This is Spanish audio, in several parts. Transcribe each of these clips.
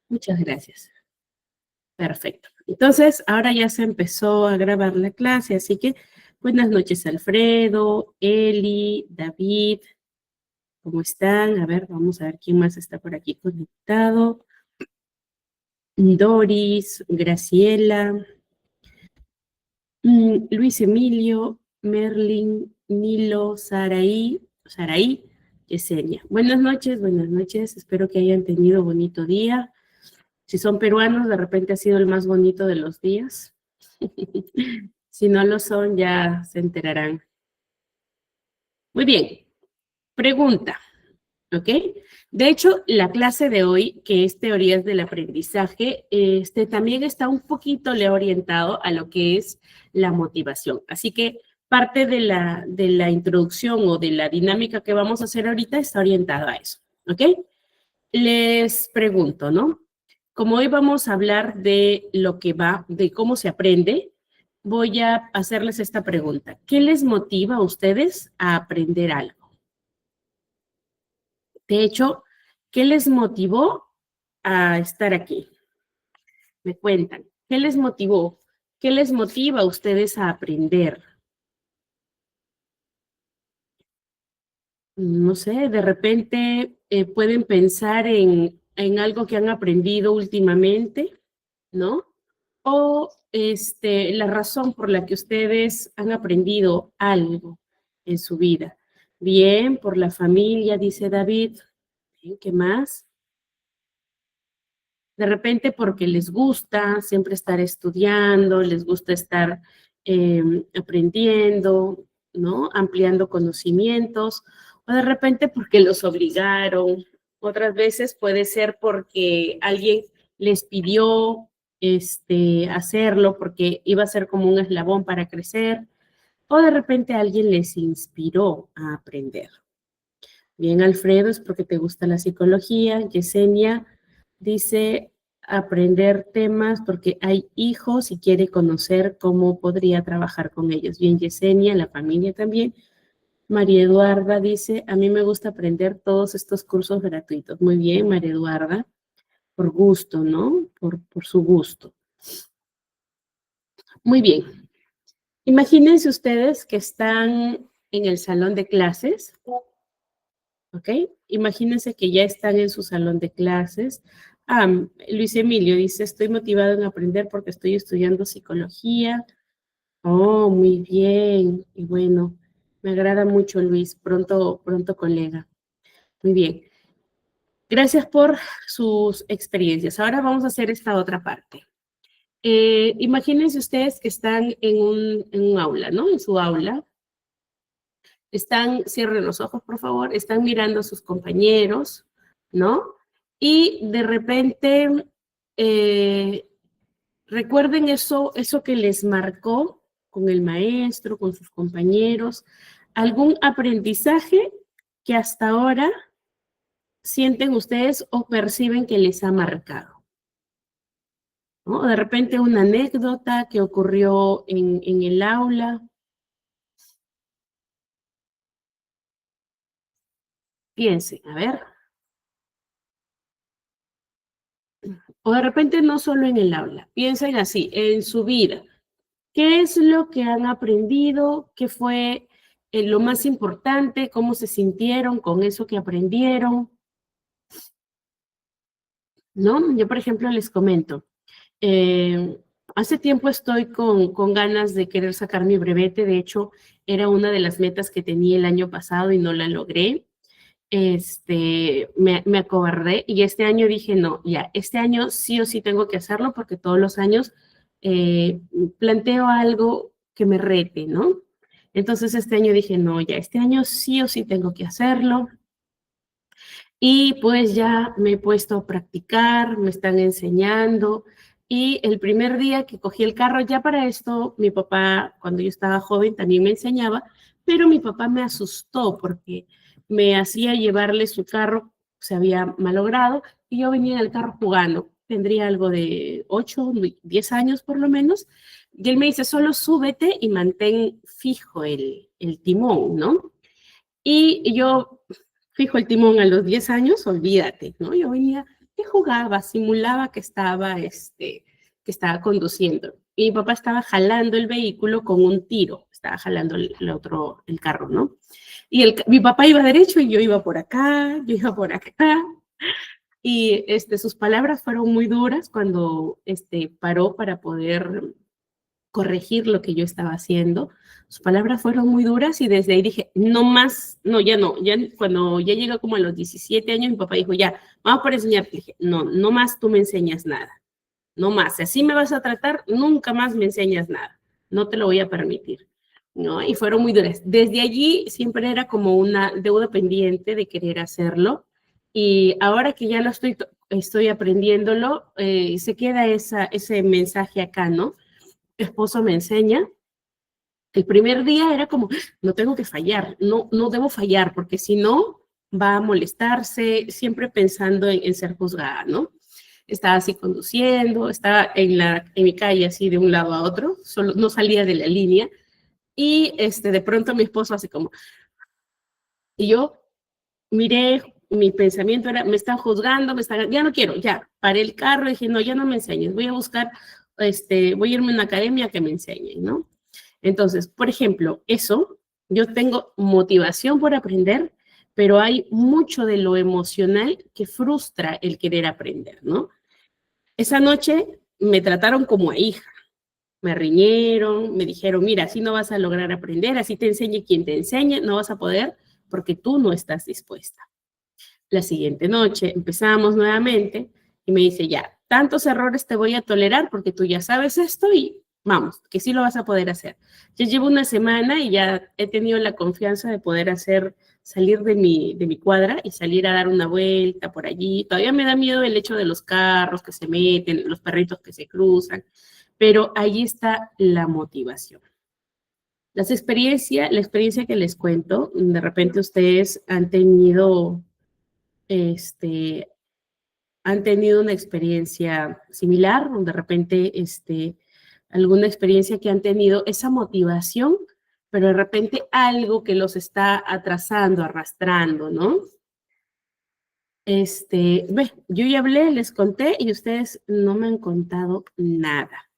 Muchas gracias. Perfecto. Entonces, ahora ya se empezó a grabar la clase, así que buenas noches, Alfredo, Eli, David, ¿cómo están? A ver, vamos a ver quién más está por aquí conectado. Doris, Graciela, Luis Emilio, Merlin, Nilo, Saraí, Yesenia. Buenas noches, espero que hayan tenido bonito día. Si son peruanos, de repente ha sido el más bonito de los días. Si no lo son, ya se enterarán. Muy bien, pregunta, ¿ok? De hecho, la clase de hoy, que es teorías del aprendizaje, también está un poquito le orientado a lo que es la motivación. Así que parte de la introducción o de la dinámica que vamos a hacer ahorita está orientada a eso, ¿ok? Les pregunto, ¿no? Como hoy vamos a hablar de lo que va, de cómo se aprende, voy a hacerles esta pregunta. ¿Qué les motiva a ustedes a aprender algo? De hecho, ¿qué les motivó a estar aquí? Me cuentan. ¿Qué les motivó? ¿Qué les motiva a ustedes a aprender? No sé, de repente pueden pensar en algo que han aprendido últimamente, ¿no? O la razón por la que ustedes han aprendido algo en su vida. Bien, por la familia, dice David. Bien, ¿qué más? De repente porque les gusta siempre estar estudiando, les gusta estar aprendiendo, ¿no? Ampliando conocimientos, o de repente porque los obligaron. Otras veces puede ser porque alguien les pidió hacerlo porque iba a ser como un eslabón para crecer, o de repente alguien les inspiró a aprender. Bien, Alfredo, es porque te gusta la psicología. Yesenia dice aprender temas porque hay hijos y quiere conocer cómo podría trabajar con ellos. Bien, Yesenia, la familia también. María Eduarda dice, a mí me gusta aprender todos estos cursos gratuitos. Muy bien, María Eduarda, por gusto, ¿no? Por su gusto. Muy bien. Imagínense ustedes que están en el salón de clases, ¿ok? Imagínense que ya están en su salón de clases. Luis Emilio dice, estoy motivado en aprender porque estoy estudiando psicología. Oh, muy bien. Y bueno, me agrada mucho, Luis. Pronto, pronto, colega. Muy bien. Gracias por sus experiencias. Ahora vamos a hacer esta otra parte. Imagínense ustedes que están en un aula, ¿no? En su aula. Cierren los ojos, por favor, están mirando a sus compañeros, ¿no? Y de repente, recuerden eso que les marcó con el maestro, con sus compañeros, algún aprendizaje que hasta ahora sienten ustedes o perciben que les ha marcado, ¿no? De repente una anécdota que ocurrió en el aula. Piensen, a ver. O de repente no solo en el aula, piensen así, en su vida. ¿Qué es lo que han aprendido? ¿Qué fue lo más importante? ¿Cómo se sintieron con eso que aprendieron? ¿No? Yo, por ejemplo, les comento. Hace tiempo estoy con ganas de querer sacar mi brevete. De hecho, era una de las metas que tenía el año pasado y no la logré. Me acobardé y este año dije, no, ya, este año sí o sí tengo que hacerlo porque todos los años eh, planteo algo que me rete, ¿no? Entonces este año dije, no, ya, este año sí o sí tengo que hacerlo. Y pues ya me he puesto a practicar, me están enseñando. Y el primer día que cogí el carro, ya para esto, mi papá, cuando yo estaba joven, también me enseñaba, pero mi papá me asustó porque me hacía llevarle su carro, se había malogrado, y yo venía en el carro jugando. Tendría algo de 8, 10 años por lo menos. Y él me dice, solo súbete y mantén fijo el timón, ¿no? Y yo fijo el timón a los 10 años, olvídate, ¿no? Yo venía que jugaba, simulaba que estaba conduciendo. Y mi papá estaba jalando el vehículo con un tiro, estaba jalando el carro, ¿no? Y mi papá iba derecho y yo iba por acá, yo iba por acá. Y sus palabras fueron muy duras cuando paró para poder corregir lo que yo estaba haciendo. Sus palabras fueron muy duras y desde ahí dije, no más, no, ya no. Ya, cuando ya llegó como a los 17 años, mi papá dijo, ya, vamos por enseñarte. Dije, no, no más tú me enseñas nada. No más. Si así me vas a tratar, nunca más me enseñas nada. No te lo voy a permitir. ¿No? Y fueron muy duras. Desde allí siempre era como una deuda pendiente de querer hacerlo. Y ahora que ya lo estoy aprendiéndolo, se queda ese mensaje acá, ¿no? Mi esposo me enseña. El primer día era como, no tengo que fallar, no, no debo fallar, porque si no, va a molestarse, siempre pensando en ser juzgada, ¿no? Estaba así conduciendo, estaba en mi calle así de un lado a otro, solo no salía de la línea, y de pronto mi esposo así como, y yo miré, mi pensamiento era, me están juzgando, ya no quiero, ya, paré el carro y dije, no, ya no me enseñes, voy a buscar, voy a irme a una academia que me enseñen, ¿no? Entonces, por ejemplo, yo tengo motivación por aprender, pero hay mucho de lo emocional que frustra el querer aprender, ¿no? Esa noche me trataron como a hija, me riñeron, me dijeron, mira, así no vas a lograr aprender, así te enseñe quien te enseñe, no vas a poder porque tú no estás dispuesta. La siguiente noche empezamos nuevamente y me dice, ya, tantos errores te voy a tolerar porque tú ya sabes esto y vamos, que sí lo vas a poder hacer. Yo llevo una semana y ya he tenido la confianza de poder salir de mi cuadra y salir a dar una vuelta por allí. Todavía me da miedo el hecho de los carros que se meten, los perritos que se cruzan, pero ahí está la motivación. La experiencia que les cuento, de repente ustedes este, han tenido una experiencia similar, o de repente alguna experiencia que han tenido esa motivación, pero de repente algo que los está atrasando, arrastrando, ¿no? Yo ya hablé, les conté y ustedes no me han contado nada.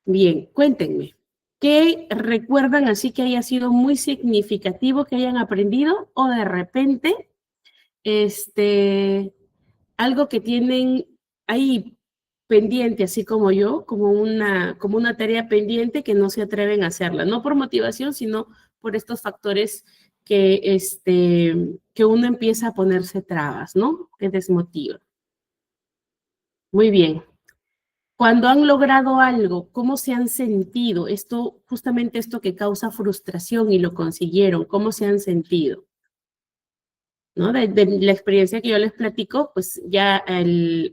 Bien, cuéntenme, ¿qué recuerdan así que haya sido muy significativo que hayan aprendido o de repente, algo que tienen ahí pendiente, así como yo, como una tarea pendiente que no se atreven a hacerla, no por motivación, sino por estos factores que uno empieza a ponerse trabas, ¿no? Que desmotiva. Muy bien. Cuando han logrado algo, ¿cómo se han sentido? Justamente esto que causa frustración y lo consiguieron, ¿cómo se han sentido? ¿No? De la experiencia que yo les platico, pues ya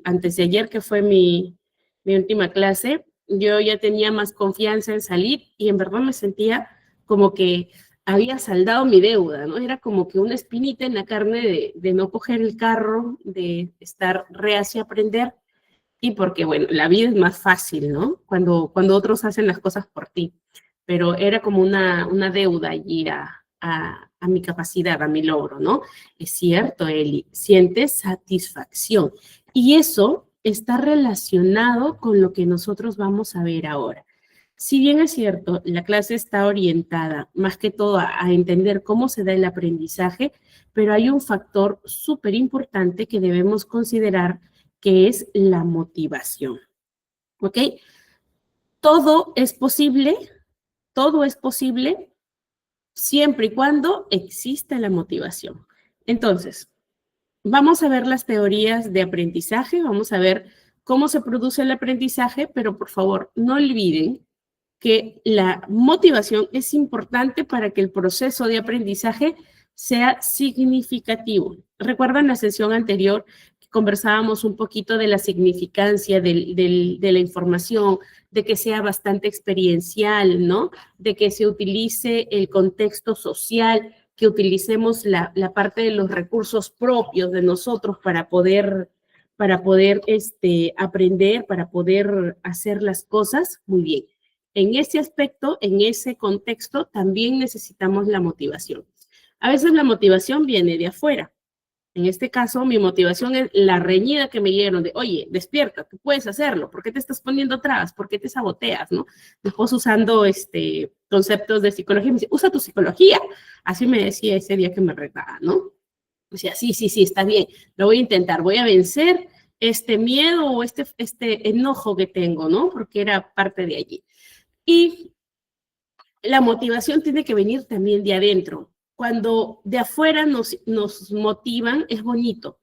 antes de ayer, que fue mi última clase, yo ya tenía más confianza en salir y en verdad me sentía como que había saldado mi deuda, ¿no? Era como que una espinita en la carne de no coger el carro, de estar reacia a aprender y porque, bueno, la vida es más fácil, ¿no? Cuando otros hacen las cosas por ti, pero era como una deuda allí a mi capacidad, a mi logro, ¿no? Es cierto, Eli, sientes satisfacción. Y eso está relacionado con lo que nosotros vamos a ver ahora. Si bien es cierto, la clase está orientada más que todo a entender cómo se da el aprendizaje, pero hay un factor súper importante que debemos considerar, que es la motivación. ¿Ok? Todo es posible, todo es posible siempre y cuando exista la motivación. Entonces, vamos a ver las teorías de aprendizaje, vamos a ver cómo se produce el aprendizaje, pero por favor, no olviden que la motivación es importante para que el proceso de aprendizaje sea significativo. ¿Recuerdan la sesión anterior que conversábamos un poquito de la significancia de la información, de que sea bastante experiencial, ¿no? De que se utilice el contexto social, que utilicemos la parte de los recursos propios de nosotros para poder aprender, para poder hacer las cosas muy bien. En ese aspecto, en ese contexto, también necesitamos la motivación. A veces la motivación viene de afuera. En este caso, mi motivación es la reñida que me dieron de, oye, despierta, tú puedes hacerlo, ¿por qué te estás poniendo trabas? ¿Por qué te saboteas, no? Después usando conceptos de psicología, me dice, usa tu psicología. Así me decía ese día que me retaba, ¿no? Decía, sí, está bien, lo voy a intentar, voy a vencer este miedo o este enojo que tengo, ¿no? Porque era parte de allí. Y la motivación tiene que venir también de adentro. Cuando de afuera nos motivan, es bonito,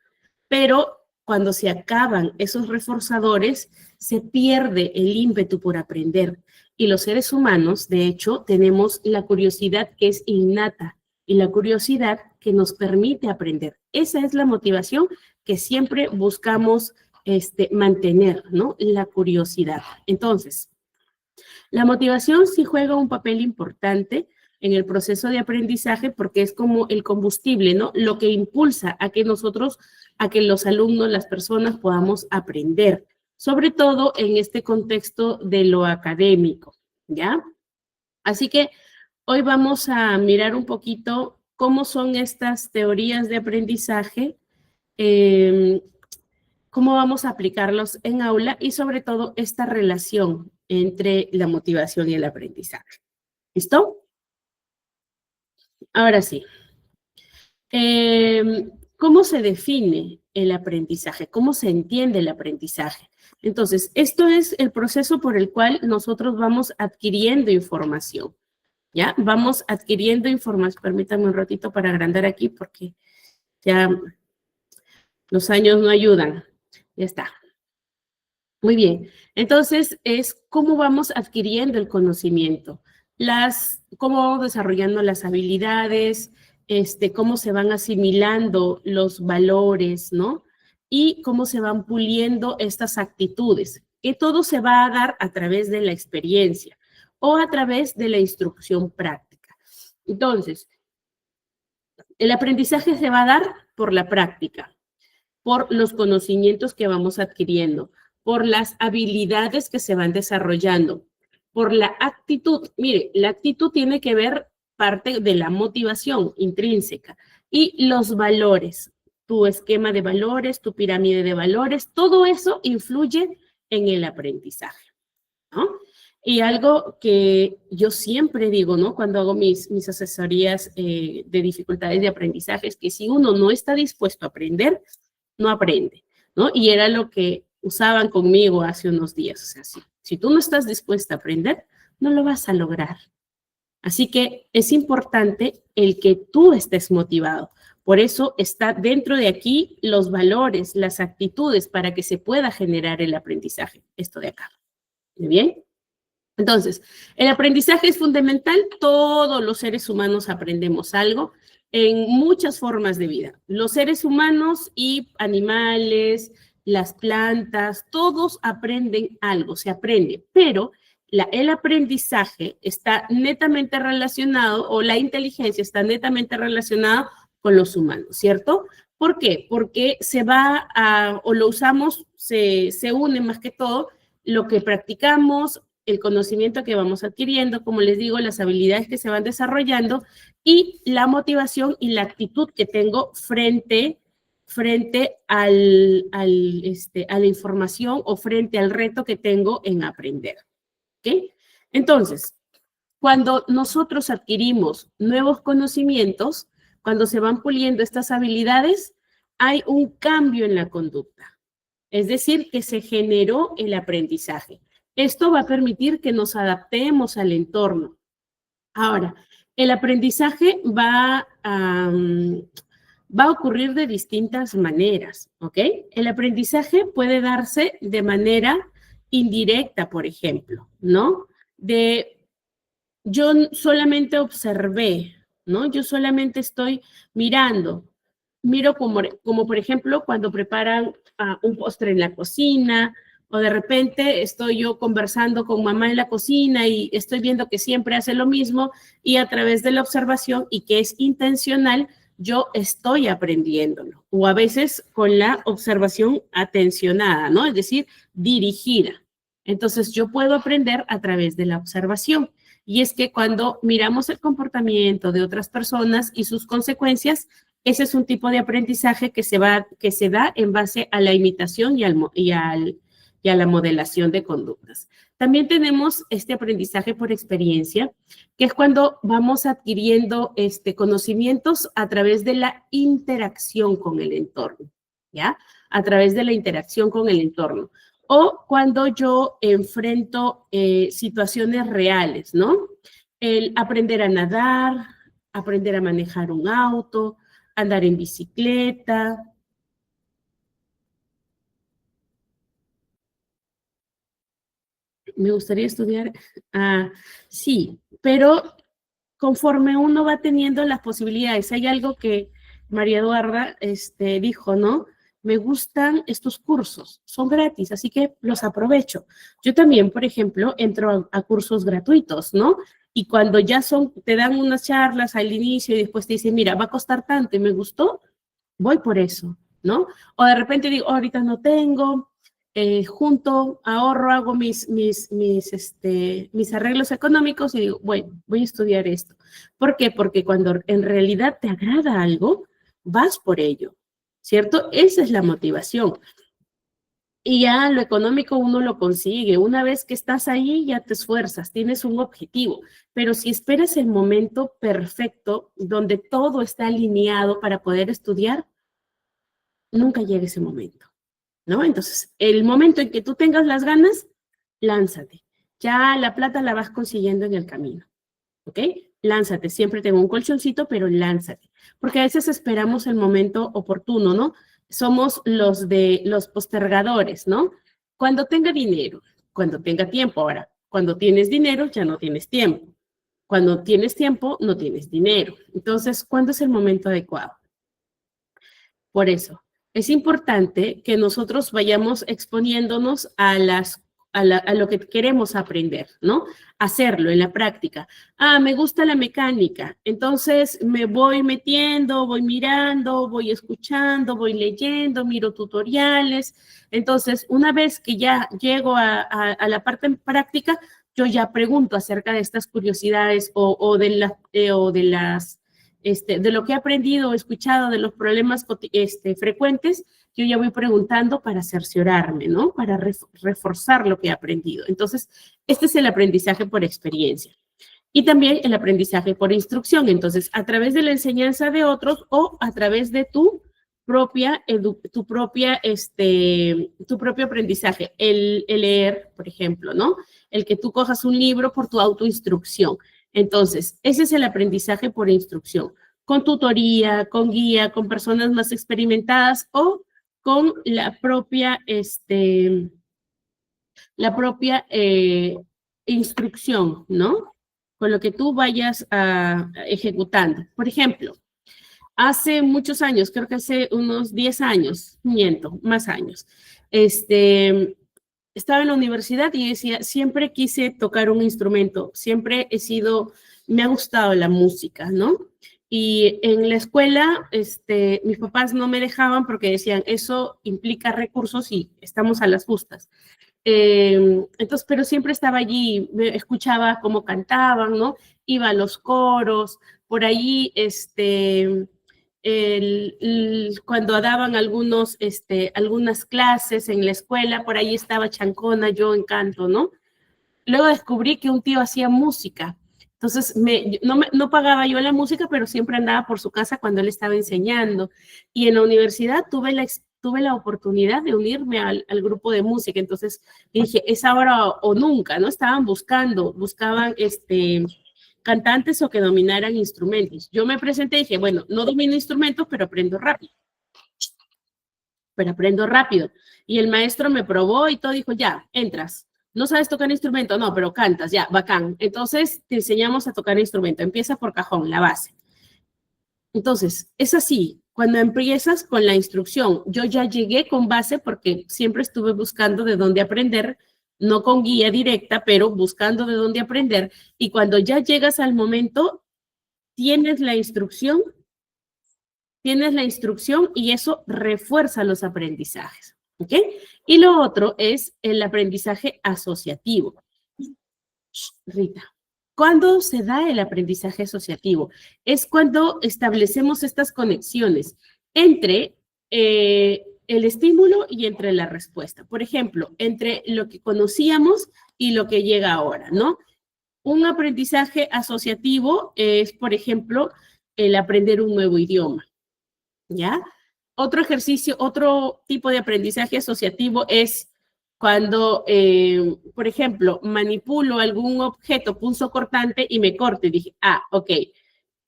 pero cuando se acaban esos reforzadores, se pierde el ímpetu por aprender. Y los seres humanos, de hecho, tenemos la curiosidad que es innata y la curiosidad que nos permite aprender. Esa es la motivación que siempre buscamos mantener, ¿no? La curiosidad. Entonces, la motivación sí juega un papel importante en el proceso de aprendizaje porque es como el combustible, ¿no? Lo que impulsa a que nosotros, a que los alumnos, las personas podamos aprender, sobre todo en este contexto de lo académico, ¿ya? Así que hoy vamos a mirar un poquito cómo son estas teorías de aprendizaje, cómo vamos a aplicarlos en aula y sobre todo esta relación entre la motivación y el aprendizaje. ¿Listo? Ahora sí. ¿Cómo se define el aprendizaje? ¿Cómo se entiende el aprendizaje? Entonces, esto es el proceso por el cual nosotros vamos adquiriendo información, ¿ya? Vamos adquiriendo información. Permítanme un ratito para agrandar aquí porque ya los años no ayudan. Ya está. Muy bien. Entonces, es cómo vamos adquiriendo el conocimiento, cómo vamos desarrollando las habilidades, cómo se van asimilando los valores, ¿no? Y cómo se van puliendo estas actitudes, que todo se va a dar a través de la experiencia o a través de la instrucción práctica. Entonces, el aprendizaje se va a dar por la práctica, por los conocimientos que vamos adquiriendo, por las habilidades que se van desarrollando, por la actitud. Mire, la actitud tiene que ver parte de la motivación intrínseca y los valores, tu esquema de valores, tu pirámide de valores, todo eso influye en el aprendizaje, ¿no? Y algo que yo siempre digo, ¿no? Cuando hago mis asesorías de dificultades de aprendizaje, es que si uno no está dispuesto a aprender, no aprende, ¿no? Y era lo que usaban conmigo hace unos días. O sea, si tú no estás dispuesta a aprender, no lo vas a lograr. Así que es importante el que tú estés motivado. Por eso está dentro de aquí los valores, las actitudes para que se pueda generar el aprendizaje. Esto de acá. ¿Muy bien? Entonces, el aprendizaje es fundamental. Todos los seres humanos aprendemos algo en muchas formas de vida. Los seres humanos y animales, las plantas, todos aprenden algo, se aprende, pero el aprendizaje está netamente relacionado, o la inteligencia está netamente relacionada con los humanos, ¿cierto? ¿Por qué? Porque se va a, o lo usamos, se une más que todo lo que practicamos, el conocimiento que vamos adquiriendo, como les digo, las habilidades que se van desarrollando y la motivación y la actitud que tengo frente a la información o frente al reto que tengo en aprender. ¿Ok? Entonces, cuando nosotros adquirimos nuevos conocimientos, cuando se van puliendo estas habilidades, hay un cambio en la conducta. Es decir, que se generó el aprendizaje. Esto va a permitir que nos adaptemos al entorno. Ahora, el aprendizaje va a ocurrir de distintas maneras, ¿ok? El aprendizaje puede darse de manera indirecta, por ejemplo, ¿no? Yo solamente observé, ¿no? Yo solamente estoy mirando. Miro como por ejemplo, cuando preparan un postre en la cocina, o de repente estoy yo conversando con mamá en la cocina y estoy viendo que siempre hace lo mismo y a través de la observación y que es intencional, yo estoy aprendiéndolo. O a veces con la observación atencionada, ¿no? Es decir, dirigida. Entonces yo puedo aprender a través de la observación. Y es que cuando miramos el comportamiento de otras personas y sus consecuencias, ese es un tipo de aprendizaje que se da en base a la imitación y a la modelación de conductas. También tenemos este aprendizaje por experiencia, que es cuando vamos adquiriendo conocimientos a través de la interacción con el entorno, ¿ya? A través de la interacción con el entorno. O cuando yo enfrento situaciones reales, ¿no? El aprender a nadar, aprender a manejar un auto, andar en bicicleta. Me gustaría estudiar, sí, pero conforme uno va teniendo las posibilidades, hay algo que María Eduarda dijo, ¿no? Me gustan estos cursos, son gratis, así que los aprovecho. Yo también, por ejemplo, entro a cursos gratuitos, ¿no? Y cuando ya te dan unas charlas al inicio y después te dicen, mira, va a costar tanto y me gustó, voy por eso, ¿no? O de repente digo, oh, ahorita no tengo, junto, ahorro, hago mis arreglos económicos y digo, bueno, voy a estudiar esto. ¿Por qué? Porque cuando en realidad te agrada algo, vas por ello, ¿cierto? Esa es la motivación. Y ya lo económico uno lo consigue. Una vez que estás ahí, ya te esfuerzas, tienes un objetivo. Pero si esperas el momento perfecto, donde todo está alineado para poder estudiar, nunca llega ese momento, ¿no? Entonces, el momento en que tú tengas las ganas, lánzate. Ya la plata la vas consiguiendo en el camino, ¿ok? Lánzate, siempre tengo un colchoncito, pero lánzate. Porque a veces esperamos el momento oportuno, ¿no? Somos los postergadores, ¿no? Cuando tenga dinero, cuando tenga tiempo. Ahora, cuando tienes dinero, ya no tienes tiempo. Cuando tienes tiempo, no tienes dinero. Entonces, ¿cuándo es el momento adecuado? Por eso, es importante que nosotros vayamos exponiéndonos a lo que queremos aprender, ¿no? Hacerlo en la práctica. Me gusta la mecánica, entonces me voy metiendo, voy mirando, voy escuchando, voy leyendo, miro tutoriales. Entonces, una vez que ya llego a la parte práctica, yo ya pregunto acerca de estas curiosidades o de las de lo que he aprendido o escuchado de los problemas frecuentes, yo ya voy preguntando para cerciorarme, ¿no? Para reforzar lo que he aprendido. Entonces, este es el aprendizaje por experiencia. Y también el aprendizaje por instrucción. Entonces, a través de la enseñanza de otros o a través de tu propio aprendizaje. El leer, por ejemplo, ¿no? El que tú cojas un libro por tu autoinstrucción. Entonces, ese es el aprendizaje por instrucción, con tutoría, con guía, con personas más experimentadas o con la propia instrucción, ¿no? Con lo que tú vayas ejecutando. Por ejemplo, hace muchos años, creo que hace unos 10 años, miento, más años, estaba en la universidad y decía, siempre quise tocar un instrumento, me ha gustado la música, ¿no? Y en la escuela, mis papás no me dejaban porque decían, eso implica recursos y estamos a las justas. Entonces, pero siempre estaba allí, me escuchaba cómo cantaban, ¿no? Iba a los coros, por ahí, cuando daban algunas clases en la escuela, por ahí estaba chancona, yo en canto, ¿no? Luego descubrí que un tío hacía música. Entonces, no pagaba yo la música, pero siempre andaba por su casa cuando él estaba enseñando. Y en la universidad tuve la oportunidad de unirme al grupo de música. Entonces, dije, es ahora o nunca, ¿no? Buscaban cantantes o que dominaran instrumentos. Yo me presenté y dije, bueno, no domino instrumentos, pero aprendo rápido. Y el maestro me probó y todo, dijo, ya, entras. No sabes tocar instrumento, no, pero cantas, ya, bacán. Entonces te enseñamos a tocar instrumento. Empieza por cajón, la base. Entonces, es así. Cuando empiezas con la instrucción, yo ya llegué con base porque siempre estuve buscando de dónde aprender, no con guía directa, pero buscando de dónde aprender. Y cuando ya llegas al momento, tienes la instrucción y eso refuerza los aprendizajes. ¿Ok? Y lo otro es el aprendizaje asociativo. Rita. ¿Cuándo se da el aprendizaje asociativo? Es cuando establecemos estas conexiones entre el estímulo y entre la respuesta. Por ejemplo, entre lo que conocíamos y lo que llega ahora, ¿no? Un aprendizaje asociativo es, por ejemplo, el aprender un nuevo idioma, ¿ya? Otro ejercicio, otro tipo de aprendizaje asociativo es cuando, por ejemplo, manipulo algún objeto punzocortante y me corte. Dije, ok,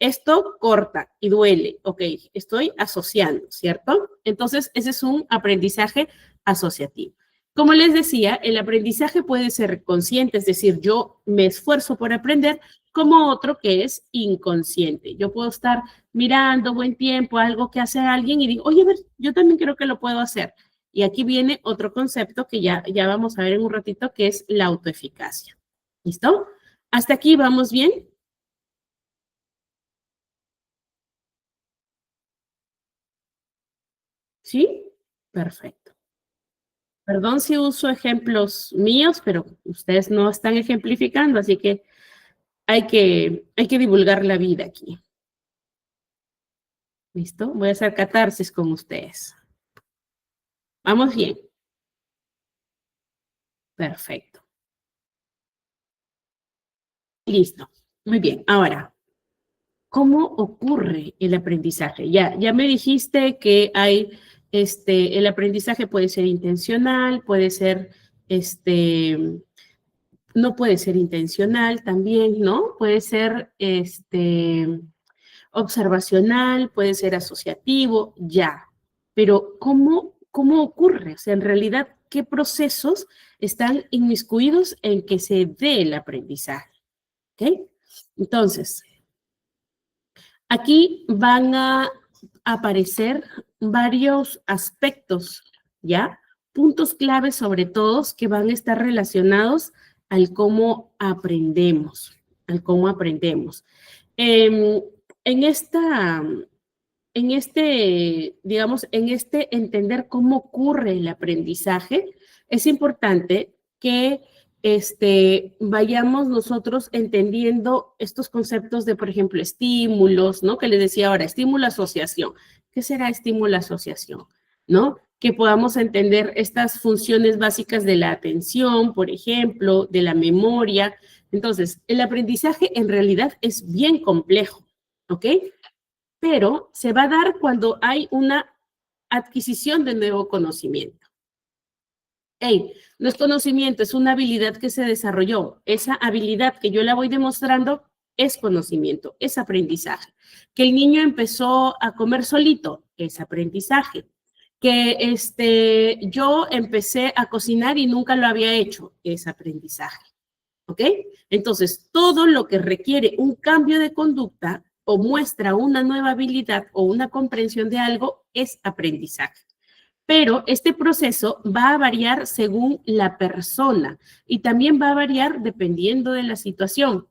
esto corta y duele, ok, estoy asociando, ¿cierto? Entonces, ese es un aprendizaje asociativo. Como les decía, el aprendizaje puede ser consciente, es decir, yo me esfuerzo por aprender, como otro que es inconsciente. Yo puedo estar mirando buen tiempo algo que hace alguien y digo, oye, a ver, yo también creo que lo puedo hacer. Y aquí viene otro concepto que ya vamos a ver en un ratito, que es la autoeficacia. ¿Listo? ¿Hasta aquí vamos bien? ¿Sí? Perfecto. Perdón si uso ejemplos míos, pero ustedes no están ejemplificando, así que hay que divulgar la vida aquí. ¿Listo? Voy a hacer catarsis con ustedes. ¿Vamos bien? Perfecto. Listo. Muy bien. Ahora, ¿cómo ocurre el aprendizaje? Ya me dijiste que hay, el aprendizaje puede ser intencional, puede ser, no puede ser intencional también, ¿no? Puede ser, observacional, puede ser asociativo, ya. Pero ¿cómo ocurre? O sea, en realidad, ¿qué procesos están inmiscuidos en que se dé el aprendizaje? ¿Ok? Entonces, aquí van a aparecer varios aspectos, ¿ya? Puntos claves sobre todo que van a estar relacionados al cómo aprendemos, al cómo aprendemos. Em, en esta, digamos, en este entender cómo ocurre el aprendizaje, es importante que vayamos nosotros entendiendo estos conceptos de, por ejemplo, estímulos, ¿no? Que les decía ahora, estímulo-asociación. ¿Qué será estímulo-asociación? ¿No? Que podamos entender estas funciones básicas de la atención, por ejemplo, de la memoria. Entonces, el aprendizaje en realidad es bien complejo, ¿ok? Pero se va a dar cuando hay una adquisición de nuevo conocimiento. Hey, no es conocimiento, es una habilidad que se desarrolló. Esa habilidad que yo la voy demostrando es conocimiento, es aprendizaje. Que el niño empezó a comer solito, es aprendizaje. Que yo empecé a cocinar y nunca lo había hecho, es aprendizaje. ¿Ok? Entonces, todo lo que requiere un cambio de conducta o muestra una nueva habilidad o una comprensión de algo es aprendizaje. Pero este proceso va a variar según la persona y también va a variar dependiendo de la situación.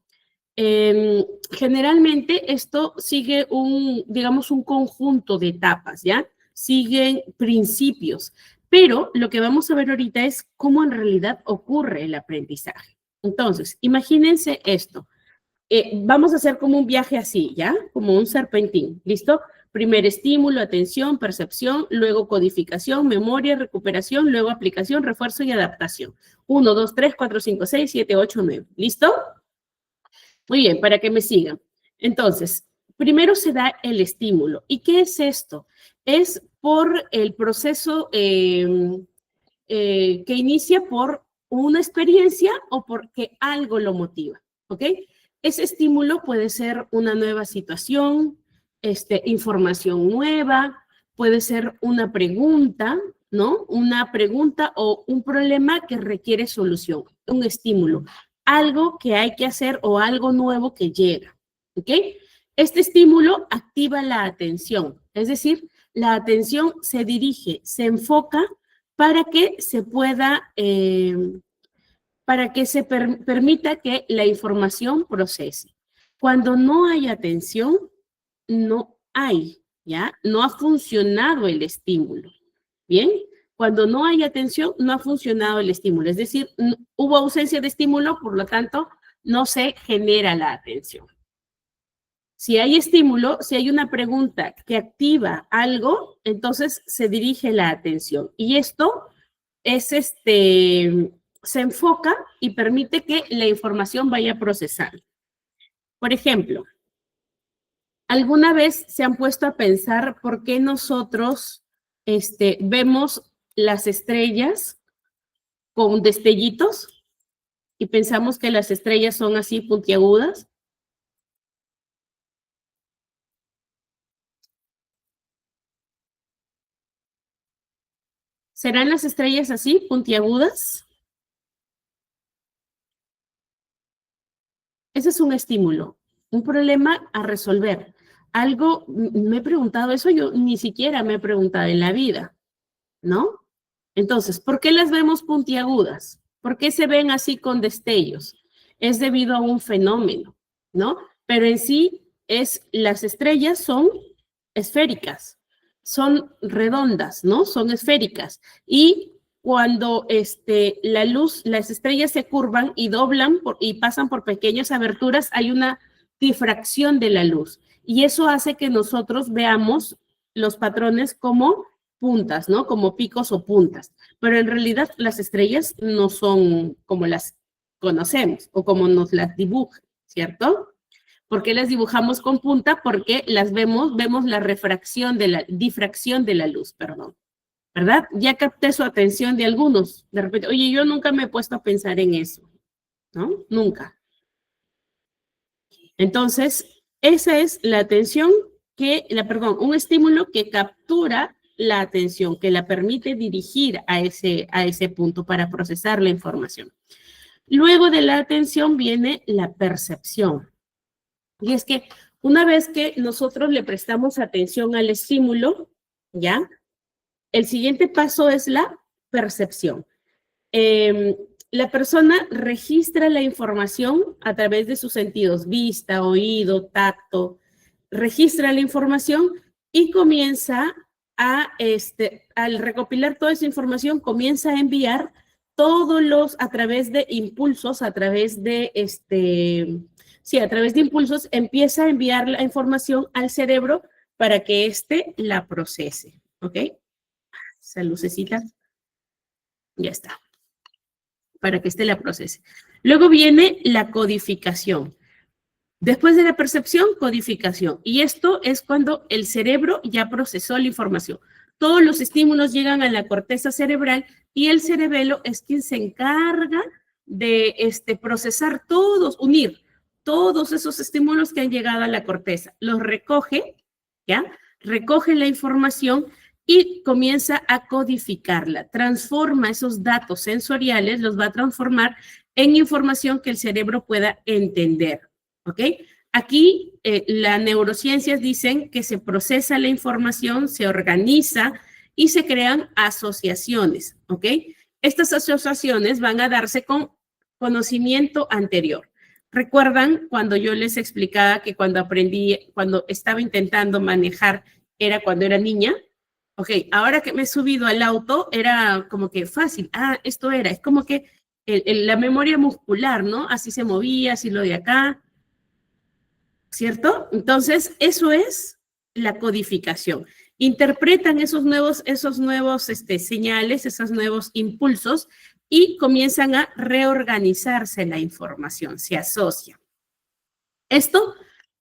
Generalmente esto sigue digamos, un conjunto de etapas, ¿ya? Siguen principios, pero lo que vamos a ver ahorita es cómo en realidad ocurre el aprendizaje. Entonces, imagínense esto. Vamos a hacer como un viaje así, ¿ya? Como un serpentín, ¿listo? Primer estímulo, atención, percepción, luego codificación, memoria, recuperación, luego aplicación, refuerzo y adaptación. 1, 2, 3, 4, 5, 6, 7, 8, 9. ¿Listo? Muy bien, para que me sigan. Entonces, primero se da el estímulo. ¿Y qué es esto? Es por el proceso que inicia por una experiencia o porque algo lo motiva, ¿ok? Ese estímulo puede ser una nueva situación, información nueva, puede ser una pregunta, ¿no? Una pregunta o un problema que requiere solución, un estímulo, algo que hay que hacer o algo nuevo que llega, ¿ok? Este estímulo activa la atención, es decir, la atención se dirige, se enfoca para que se pueda, para que se permita que la información procese. Cuando no hay atención, no hay, ¿ya? No ha funcionado el estímulo, ¿bien? Cuando no hay atención, no ha funcionado el estímulo, es decir, hubo ausencia de estímulo, por lo tanto, no se genera la atención. Si hay estímulo, si hay una pregunta que activa algo, entonces se dirige la atención. Y esto es se enfoca y permite que la información vaya procesando. Por ejemplo, ¿alguna vez se han puesto a pensar por qué nosotros vemos las estrellas con destellitos y pensamos que las estrellas son así puntiagudas? ¿Serán las estrellas así, puntiagudas? Ese es un estímulo, un problema a resolver. Algo, me he preguntado eso, yo ni siquiera me he preguntado en la vida, ¿no? Entonces, ¿por qué las vemos puntiagudas? ¿Por qué se ven así con destellos? Es debido a un fenómeno, ¿no? Pero en sí, las estrellas son esféricas, son redondas, ¿no? Son esféricas. Y cuando la luz, las estrellas se curvan y doblan y pasan por pequeñas aberturas, hay una difracción de la luz. Y eso hace que nosotros veamos los patrones como puntas, ¿no? Como picos o puntas. Pero en realidad las estrellas no son como las conocemos o como nos las dibujan, ¿cierto? ¿Por qué las dibujamos con punta? Porque las vemos la difracción de la luz, perdón. ¿Verdad? Ya capté su atención de algunos. De repente, oye, yo nunca me he puesto a pensar en eso, ¿no? Nunca. Entonces, esa es la atención un estímulo que captura la atención, que la permite dirigir a ese punto para procesar la información. Luego de la atención viene la percepción. Y es que una vez que nosotros le prestamos atención al estímulo, ¿ya? El siguiente paso es la percepción. La persona registra la información a través de sus sentidos, vista, oído, tacto, registra la información y comienza al recopilar toda esa información, comienza a enviar a través de impulsos, a través de impulsos, empieza a enviar la información al cerebro para que éste la procese, ¿ok? Esa lucecita, ya está, para que éste la procese. Luego viene la codificación. Después de la percepción, codificación. Y esto es cuando el cerebro ya procesó la información. Todos los estímulos llegan a la corteza cerebral y el cerebelo es quien se encarga de procesar unir todos esos estímulos que han llegado a la corteza. Los recoge, ¿ya? Recoge la información y comienza a codificarla. Transforma esos datos sensoriales, los va a transformar en información que el cerebro pueda entender. ¿Ok? Aquí las neurociencias dicen que se procesa la información, se organiza y se crean asociaciones. ¿Ok? Estas asociaciones van a darse con conocimiento anterior. ¿Recuerdan cuando yo les explicaba que cuando estaba intentando manejar, era cuando era niña? Ok, ahora que me he subido al auto, era como que fácil. Es como que la memoria muscular, ¿no? Así se movía, así lo de acá. ¿Cierto? Entonces, eso es la codificación. Interpretan esos nuevos señales, esos nuevos impulsos y comienzan a reorganizarse la información, se asocia. Esto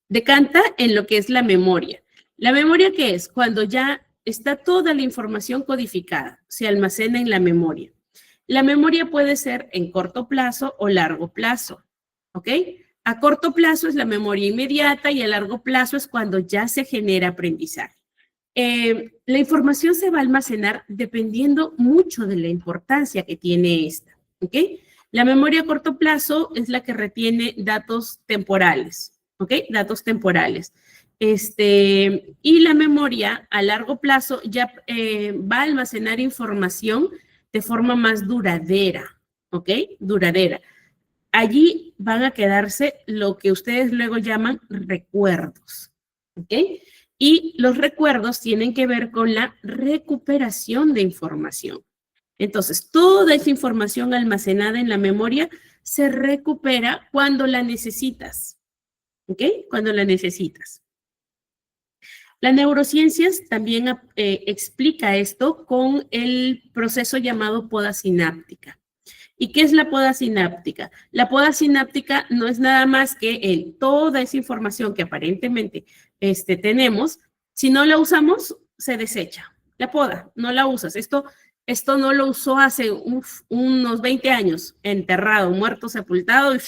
decanta en lo que es la memoria. ¿La memoria qué es? Cuando ya está toda la información codificada, se almacena en la memoria. La memoria puede ser en corto plazo o largo plazo, ¿ok? A corto plazo es la memoria inmediata y a largo plazo es cuando ya se genera aprendizaje. La información se va a almacenar dependiendo mucho de la importancia que tiene esta, ¿ok? La memoria a corto plazo es la que retiene datos temporales, ¿ok? Datos temporales. Y la memoria a largo plazo ya va a almacenar información de forma más duradera, ¿ok? Duradera. Allí van a quedarse lo que ustedes luego llaman recuerdos, ¿ok? Y los recuerdos tienen que ver con la recuperación de información. Entonces, toda esa información almacenada en la memoria se recupera cuando la necesitas, ¿ok? Cuando la necesitas. La neurociencias también explica esto con el proceso llamado poda sináptica. ¿Y qué es la poda sináptica? La poda sináptica no es nada más que toda esa información que aparentemente tenemos, si no la usamos, se desecha. La poda, no la usas. Esto no lo usó hace unos 20 años, enterrado, muerto, sepultado y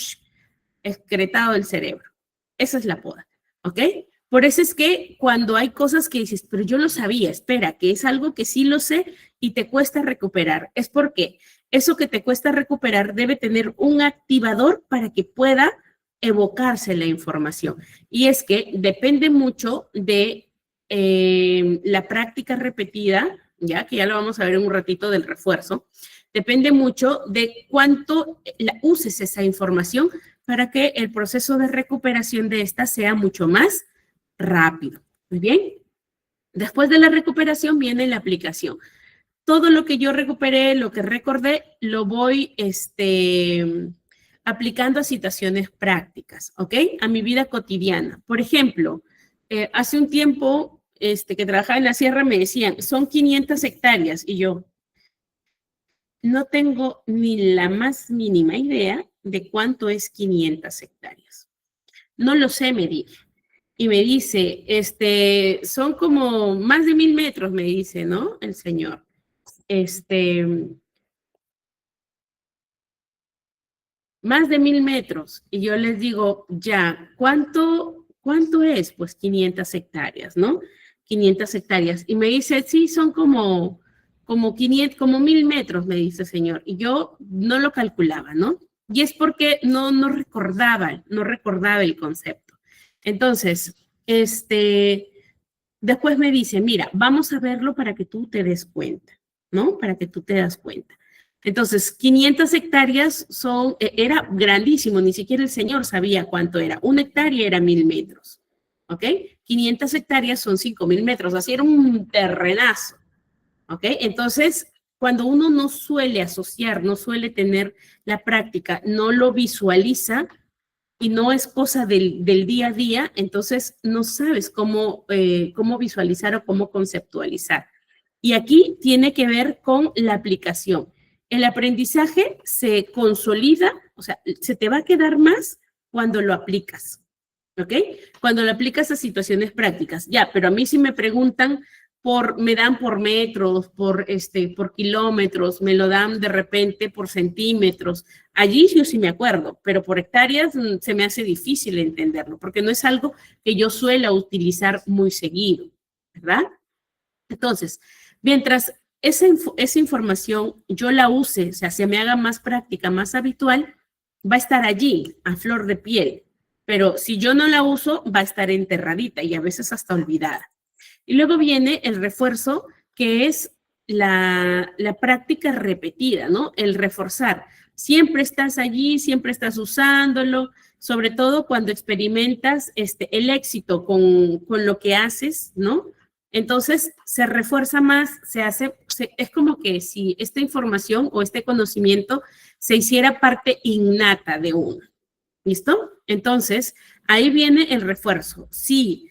excretado del cerebro. Esa es la poda, ¿ok? Por eso es que cuando hay cosas que dices, pero yo lo sabía, espera, que es algo que sí lo sé y te cuesta recuperar, es porque eso que te cuesta recuperar debe tener un activador para que pueda evocarse la información. Y es que depende mucho de la práctica repetida, ya que ya lo vamos a ver en un ratito del refuerzo, depende mucho de cuánto uses esa información para que el proceso de recuperación de esta sea mucho más rápido. Muy bien. Después de la recuperación viene la aplicación. Todo lo que yo recuperé, lo que recordé, lo voy aplicando a situaciones prácticas, ¿ok? A mi vida cotidiana. Por ejemplo, hace un tiempo que trabajaba en la sierra me decían, son 500 hectáreas. Y yo no tengo ni la más mínima idea de cuánto es 500 hectáreas. No lo sé medir. Y me dice, son como más de 1000 metros, me dice, ¿no? El señor. Más de 1000 metros. Y yo les digo, ya, ¿cuánto es? Pues 500 hectáreas, ¿no? 500 hectáreas. Y me dice, sí, son como 500, como 1000 metros, me dice el señor. Y yo no lo calculaba, ¿no? Y es porque no recordaba el concepto. Entonces, después me dice, mira, vamos a verlo para que tú te des cuenta, ¿no? Para que tú te das cuenta. Entonces, 500 hectáreas era grandísimo, ni siquiera el señor sabía cuánto era. Una hectárea era 1000 metros, ¿ok? 500 hectáreas son 5000 metros, así era un terrenazo, ¿ok? Entonces, cuando uno no suele asociar, no suele tener la práctica, no lo visualiza y no es cosa del día a día, entonces no sabes cómo visualizar o cómo conceptualizar. Y aquí tiene que ver con la aplicación. El aprendizaje se consolida, o sea, se te va a quedar más cuando lo aplicas, ¿ok? Cuando lo aplicas a situaciones prácticas. Ya, pero a mí si me preguntan, me dan por metros, por kilómetros, me lo dan de repente por centímetros. Allí yo sí me acuerdo, pero por hectáreas se me hace difícil entenderlo, porque no es algo que yo suela utilizar muy seguido, ¿verdad? Entonces, mientras esa información yo la use, o sea, se me haga más práctica, más habitual, va a estar allí, a flor de piel. Pero si yo no la uso, va a estar enterradita y a veces hasta olvidada. Y luego viene el refuerzo, que es la práctica repetida, ¿no? El reforzar. Siempre estás allí, siempre estás usándolo, sobre todo cuando experimentas el éxito con lo que haces, ¿no? Entonces se refuerza más, es como que si esta información o este conocimiento se hiciera parte innata de uno. ¿Listo? Entonces, ahí viene el refuerzo. Si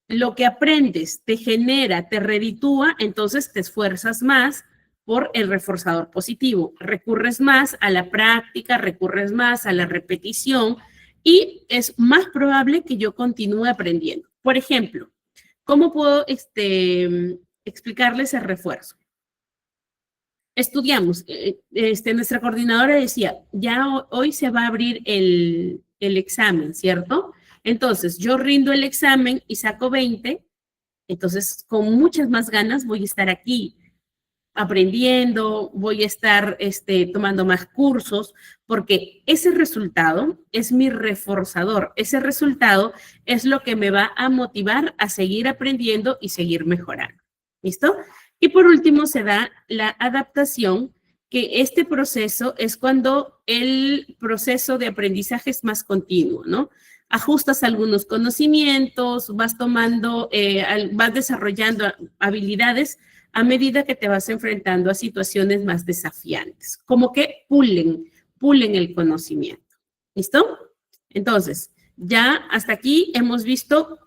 lo que aprendes te genera, te reditúa, entonces te esfuerzas más por el reforzador positivo. Recurres más a la práctica, recurres más a la repetición y es más probable que yo continúe aprendiendo. Por ejemplo, ¿cómo puedo explicarles el refuerzo? Estudiamos. Nuestra coordinadora decía, ya hoy se va a abrir el examen, ¿cierto? Entonces, yo rindo el examen y saco 20, entonces con muchas más ganas voy a estar aquí aprendiendo, voy a estar tomando más cursos, porque ese resultado es mi reforzador, ese resultado es lo que me va a motivar a seguir aprendiendo y seguir mejorando. ¿Listo? Y por último se da la adaptación, que este proceso es cuando el proceso de aprendizaje es más continuo, ¿no? Ajustas algunos conocimientos, vas desarrollando habilidades a medida que te vas enfrentando a situaciones más desafiantes, como que pulen pulen el conocimiento. ¿Listo? Entonces, ya hasta aquí hemos visto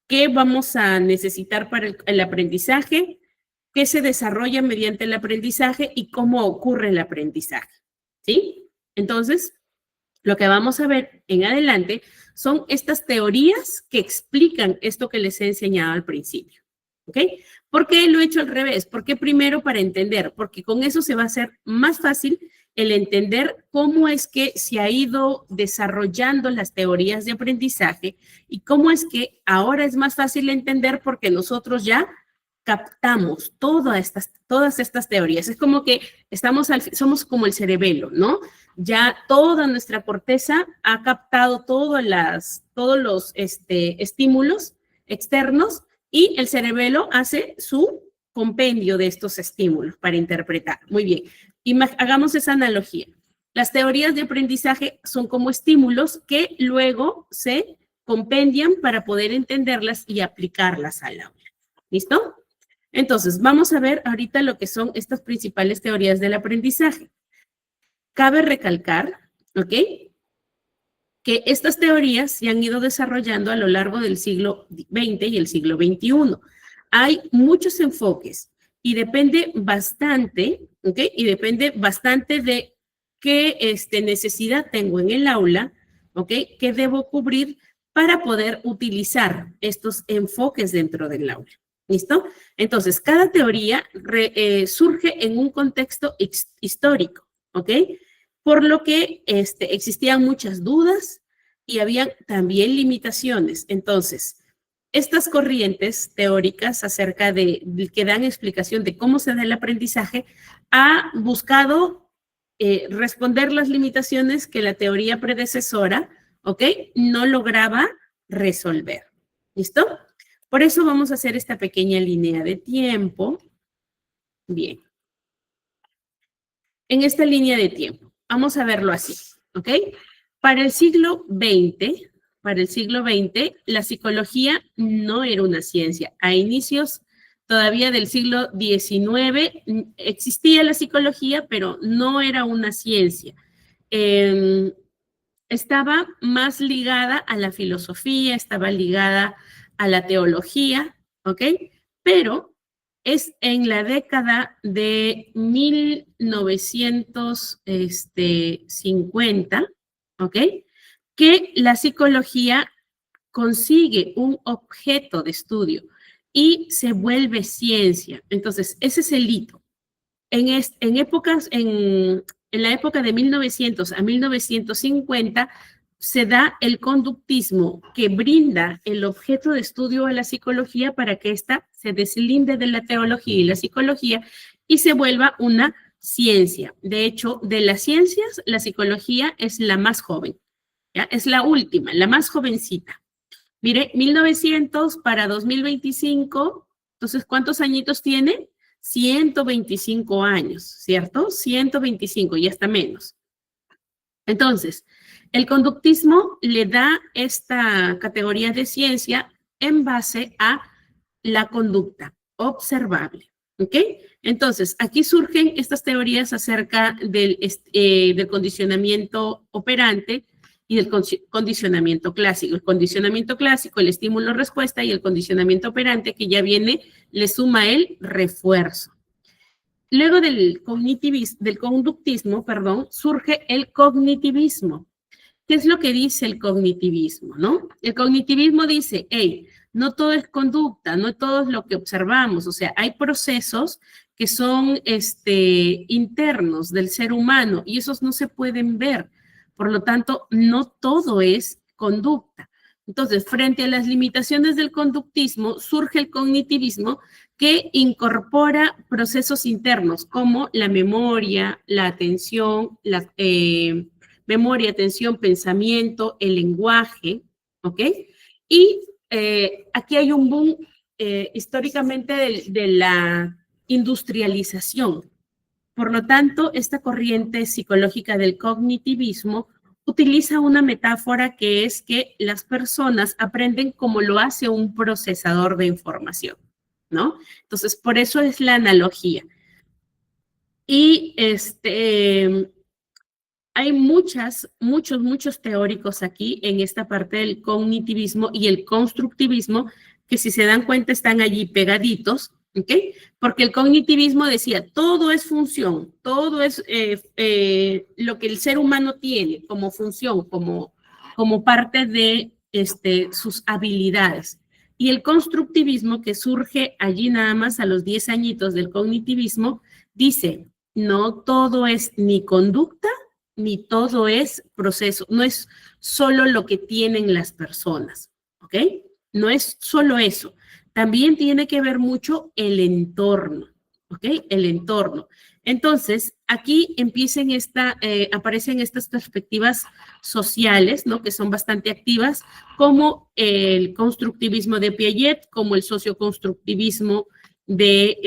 qué vamos a necesitar para el aprendizaje, qué se desarrolla mediante el aprendizaje y cómo ocurre el aprendizaje. ¿Sí? Entonces, lo que vamos a ver en adelante son estas teorías que explican esto que les he enseñado al principio. ¿Ok? ¿Por qué lo he hecho al revés? Porque primero para entender, porque con eso se va a hacer más fácil el entender cómo es que se ha ido desarrollando las teorías de aprendizaje y cómo es que ahora es más fácil entender porque nosotros ya captamos todas estas teorías. Es como que somos como el cerebelo, ¿no? Ya toda nuestra corteza ha captado todos los estímulos externos y el cerebelo hace su compendio de estos estímulos para interpretar. Muy bien, hagamos esa analogía. Las teorías de aprendizaje son como estímulos que luego se compendian para poder entenderlas y aplicarlas al aula. ¿Listo? Entonces, vamos a ver ahorita lo que son estas principales teorías del aprendizaje. Cabe recalcar, ¿ok?, que estas teorías se han ido desarrollando a lo largo del siglo XX y el siglo XXI. Hay muchos enfoques y depende bastante, ¿ok?, y depende bastante de qué necesidad tengo en el aula, ¿ok?, qué debo cubrir para poder utilizar estos enfoques dentro del aula. ¿Listo? Entonces, cada teoría surge en un contexto histórico, ¿ok? Por lo que existían muchas dudas y había también limitaciones. Entonces, estas corrientes teóricas acerca que dan explicación de cómo se da el aprendizaje ha buscado responder las limitaciones que la teoría predecesora, ¿ok?, no lograba resolver. ¿Listo? Por eso vamos a hacer esta pequeña línea de tiempo. Bien. En esta línea de tiempo, vamos a verlo así, ¿ok? Para el siglo XX, la psicología no era una ciencia. A inicios todavía del siglo XIX existía la psicología, pero no era una ciencia. Estaba más ligada a la filosofía, estaba ligada a la teología, ¿ok? Pero es en la década de 1950, ¿ok?, que la psicología consigue un objeto de estudio y se vuelve ciencia. Entonces, ese es el hito. En la época de 1900 a 1950 se da el conductismo que brinda el objeto de estudio a la psicología para que ésta se deslinde de la teología y la psicología y se vuelva una ciencia. De hecho, de las ciencias, la psicología es la más joven, ¿ya? Es la última, la más jovencita. Mire, 1900 para 2025, entonces, ¿cuántos añitos tiene? 125 años, ¿cierto? 125 y hasta menos. Entonces, el conductismo le da esta categoría de ciencia en base a la conducta observable, ¿ok? Entonces, aquí surgen estas teorías acerca del condicionamiento operante y del condicionamiento clásico. El condicionamiento clásico, el estímulo-respuesta, y el condicionamiento operante, que ya viene, le suma el refuerzo. Luego del conductismo, surge el cognitivismo. ¿Qué es lo que dice el cognitivismo, no? El cognitivismo dice, hey, no todo es conducta, no todo es lo que observamos, o sea, hay procesos que son internos del ser humano y esos no se pueden ver. Por lo tanto, no todo es conducta. Entonces, frente a las limitaciones del conductismo, surge el cognitivismo que incorpora procesos internos como la memoria, la atención, memoria, atención, pensamiento, el lenguaje, ¿ok? Y aquí hay un boom históricamente de la industrialización. Por lo tanto, esta corriente psicológica del cognitivismo utiliza una metáfora que es que las personas aprenden como lo hace un procesador de información, ¿no? Entonces, por eso es la analogía. Y hay muchos teóricos aquí en esta parte del cognitivismo y el constructivismo, que si se dan cuenta están allí pegaditos, ¿ok? Porque el cognitivismo decía, todo es función, todo es lo que el ser humano tiene como función, como parte de sus habilidades. Y el constructivismo, que surge allí nada más a los 10 añitos del cognitivismo, dice, no todo es ni conducta, ni todo es proceso, no es solo lo que tienen las personas, ¿ok? No es solo eso, también tiene que ver mucho el entorno, ¿ok? El entorno. Entonces, aquí aparecen estas perspectivas sociales, ¿no? Que son bastante activas, como el constructivismo de Piaget, como el socioconstructivismo de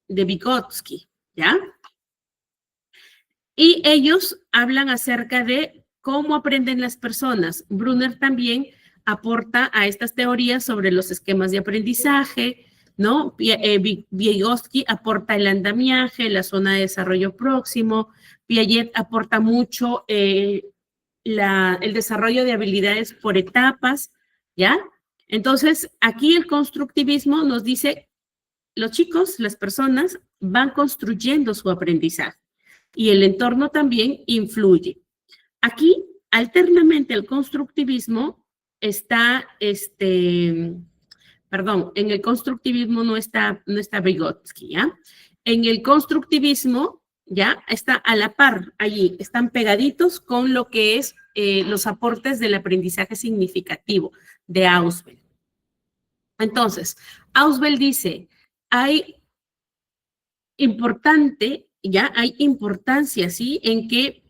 Vygotsky, ¿ya? Y ellos hablan acerca de cómo aprenden las personas. Brunner también aporta a estas teorías sobre los esquemas de aprendizaje, ¿no? Vygotsky aporta el andamiaje, la zona de desarrollo próximo. Piaget aporta mucho el desarrollo de habilidades por etapas, ¿ya? Entonces, aquí el constructivismo nos dice, los chicos, las personas, van construyendo su aprendizaje y el entorno también influye. Aquí, alternamente al constructivismo, está, perdón, en el constructivismo no está Vygotsky, ¿ya? En el constructivismo, ya, está a la par allí, están pegaditos con lo que es los aportes del aprendizaje significativo de Ausubel. Entonces, Ausubel dice, hay importancia, ¿sí? En que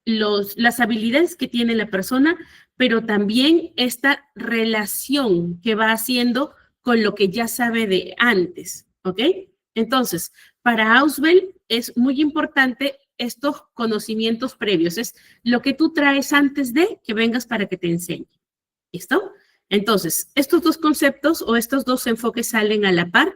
las habilidades que tiene la persona, pero también esta relación que va haciendo con lo que ya sabe de antes, ¿ok? Entonces, para Ausubel es muy importante estos conocimientos previos, es lo que tú traes antes de que vengas para que te enseñe, ¿listo? Entonces, estos dos conceptos o estos dos enfoques salen a la par.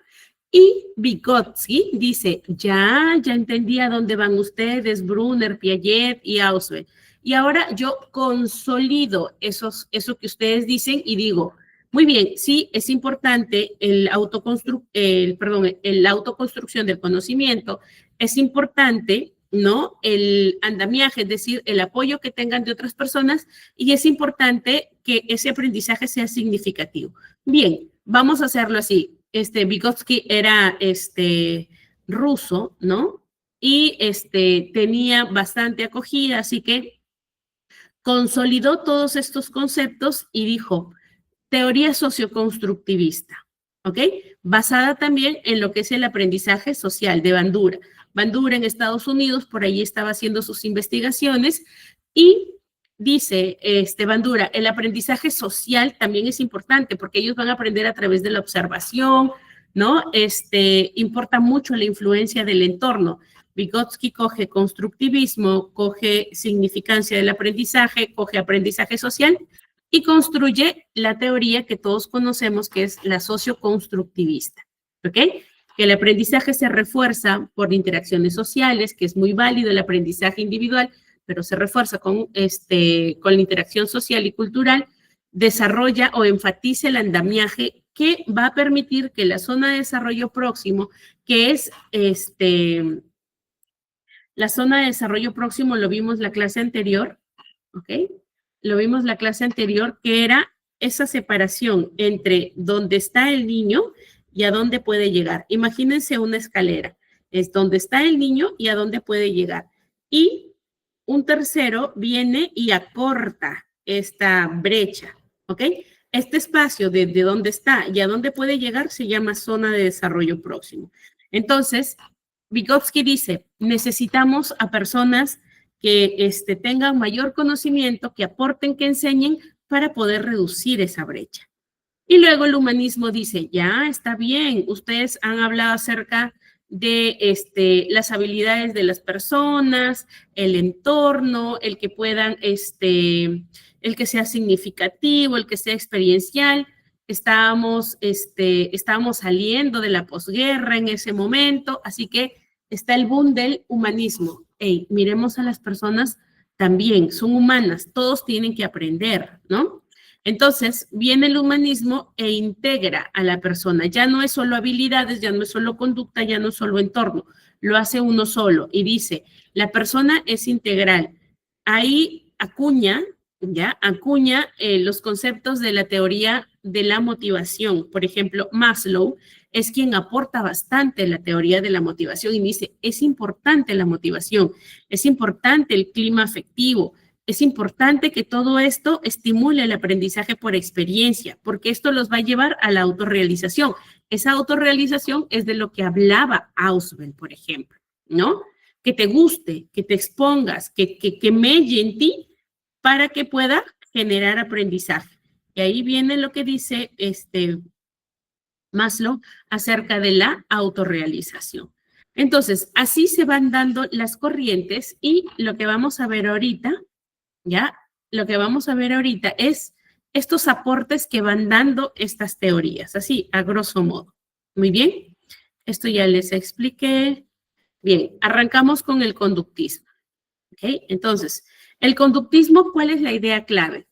Y Vygotsky dice, ya entendí a dónde van ustedes, Brunner, Piaget y Ausubel. Y ahora yo consolido eso que ustedes dicen y digo, muy bien, sí, es importante la autoconstrucción del conocimiento, es importante, ¿no? El andamiaje, es decir, el apoyo que tengan de otras personas y es importante que ese aprendizaje sea significativo. Bien, vamos a hacerlo así. Vygotsky era ruso, ¿no? Y tenía bastante acogida, así que consolidó todos estos conceptos y dijo, teoría socioconstructivista, ¿ok? Basada también en lo que es el aprendizaje social de Bandura. Bandura en Estados Unidos, por ahí estaba haciendo sus investigaciones y dice Bandura, el aprendizaje social también es importante porque ellos van a aprender a través de la observación, ¿no? Importa mucho la influencia del entorno. Vygotsky coge constructivismo, coge significancia del aprendizaje, coge aprendizaje social y construye la teoría que todos conocemos, que es la socioconstructivista, ¿ok? Que el aprendizaje se refuerza por interacciones sociales, que es muy válido el aprendizaje individual, pero se refuerza con la interacción social y cultural, desarrolla o enfatiza el andamiaje que va a permitir que la zona de desarrollo próximo, que es la zona de desarrollo próximo, lo vimos la clase anterior, ¿ok? Lo vimos la clase anterior, que era esa separación entre dónde está el niño y a dónde puede llegar. Imagínense una escalera, es donde está el niño y a dónde puede llegar. Y un tercero viene y acorta esta brecha, ¿ok? Este espacio de dónde está y a dónde puede llegar se llama zona de desarrollo próximo. Entonces, Vygotsky dice, necesitamos a personas que tengan mayor conocimiento, que aporten, que enseñen para poder reducir esa brecha. Y luego el humanismo dice, ya está bien, ustedes han hablado acerca de las habilidades de las personas, el entorno, el que puedan, el que sea significativo, el que sea experiencial. Estábamos saliendo de la posguerra en ese momento, así que está el boom del humanismo. hey, miremos a las personas también, son humanas, todos tienen que aprender, ¿no? Entonces, viene el humanismo e integra a la persona. Ya no es solo habilidades, ya no es solo conducta, ya no es solo entorno, lo hace uno solo y dice, la persona es integral. Ahí acuña, ¿ya? Acuña los conceptos de la teoría de la motivación. Por ejemplo, Maslow es quien aporta bastante la teoría de la motivación y dice, es importante la motivación, es importante el clima afectivo, es importante que todo esto estimule el aprendizaje por experiencia, porque esto los va a llevar a la autorrealización. Esa autorrealización es de lo que hablaba Ausubel, por ejemplo, ¿no? Que te guste, que te expongas, que melle en ti para que pueda generar aprendizaje. Y ahí viene lo que dice Maslow acerca de la autorrealización. Entonces, así se van dando las corrientes y lo que vamos a ver ahorita, ¿ya? Lo que vamos a ver ahorita es estos aportes que van dando estas teorías, así, a grosso modo. Muy bien, esto ya les expliqué. Bien, arrancamos con el conductismo. ¿Ok? Entonces, el conductismo, ¿cuál es la idea clave?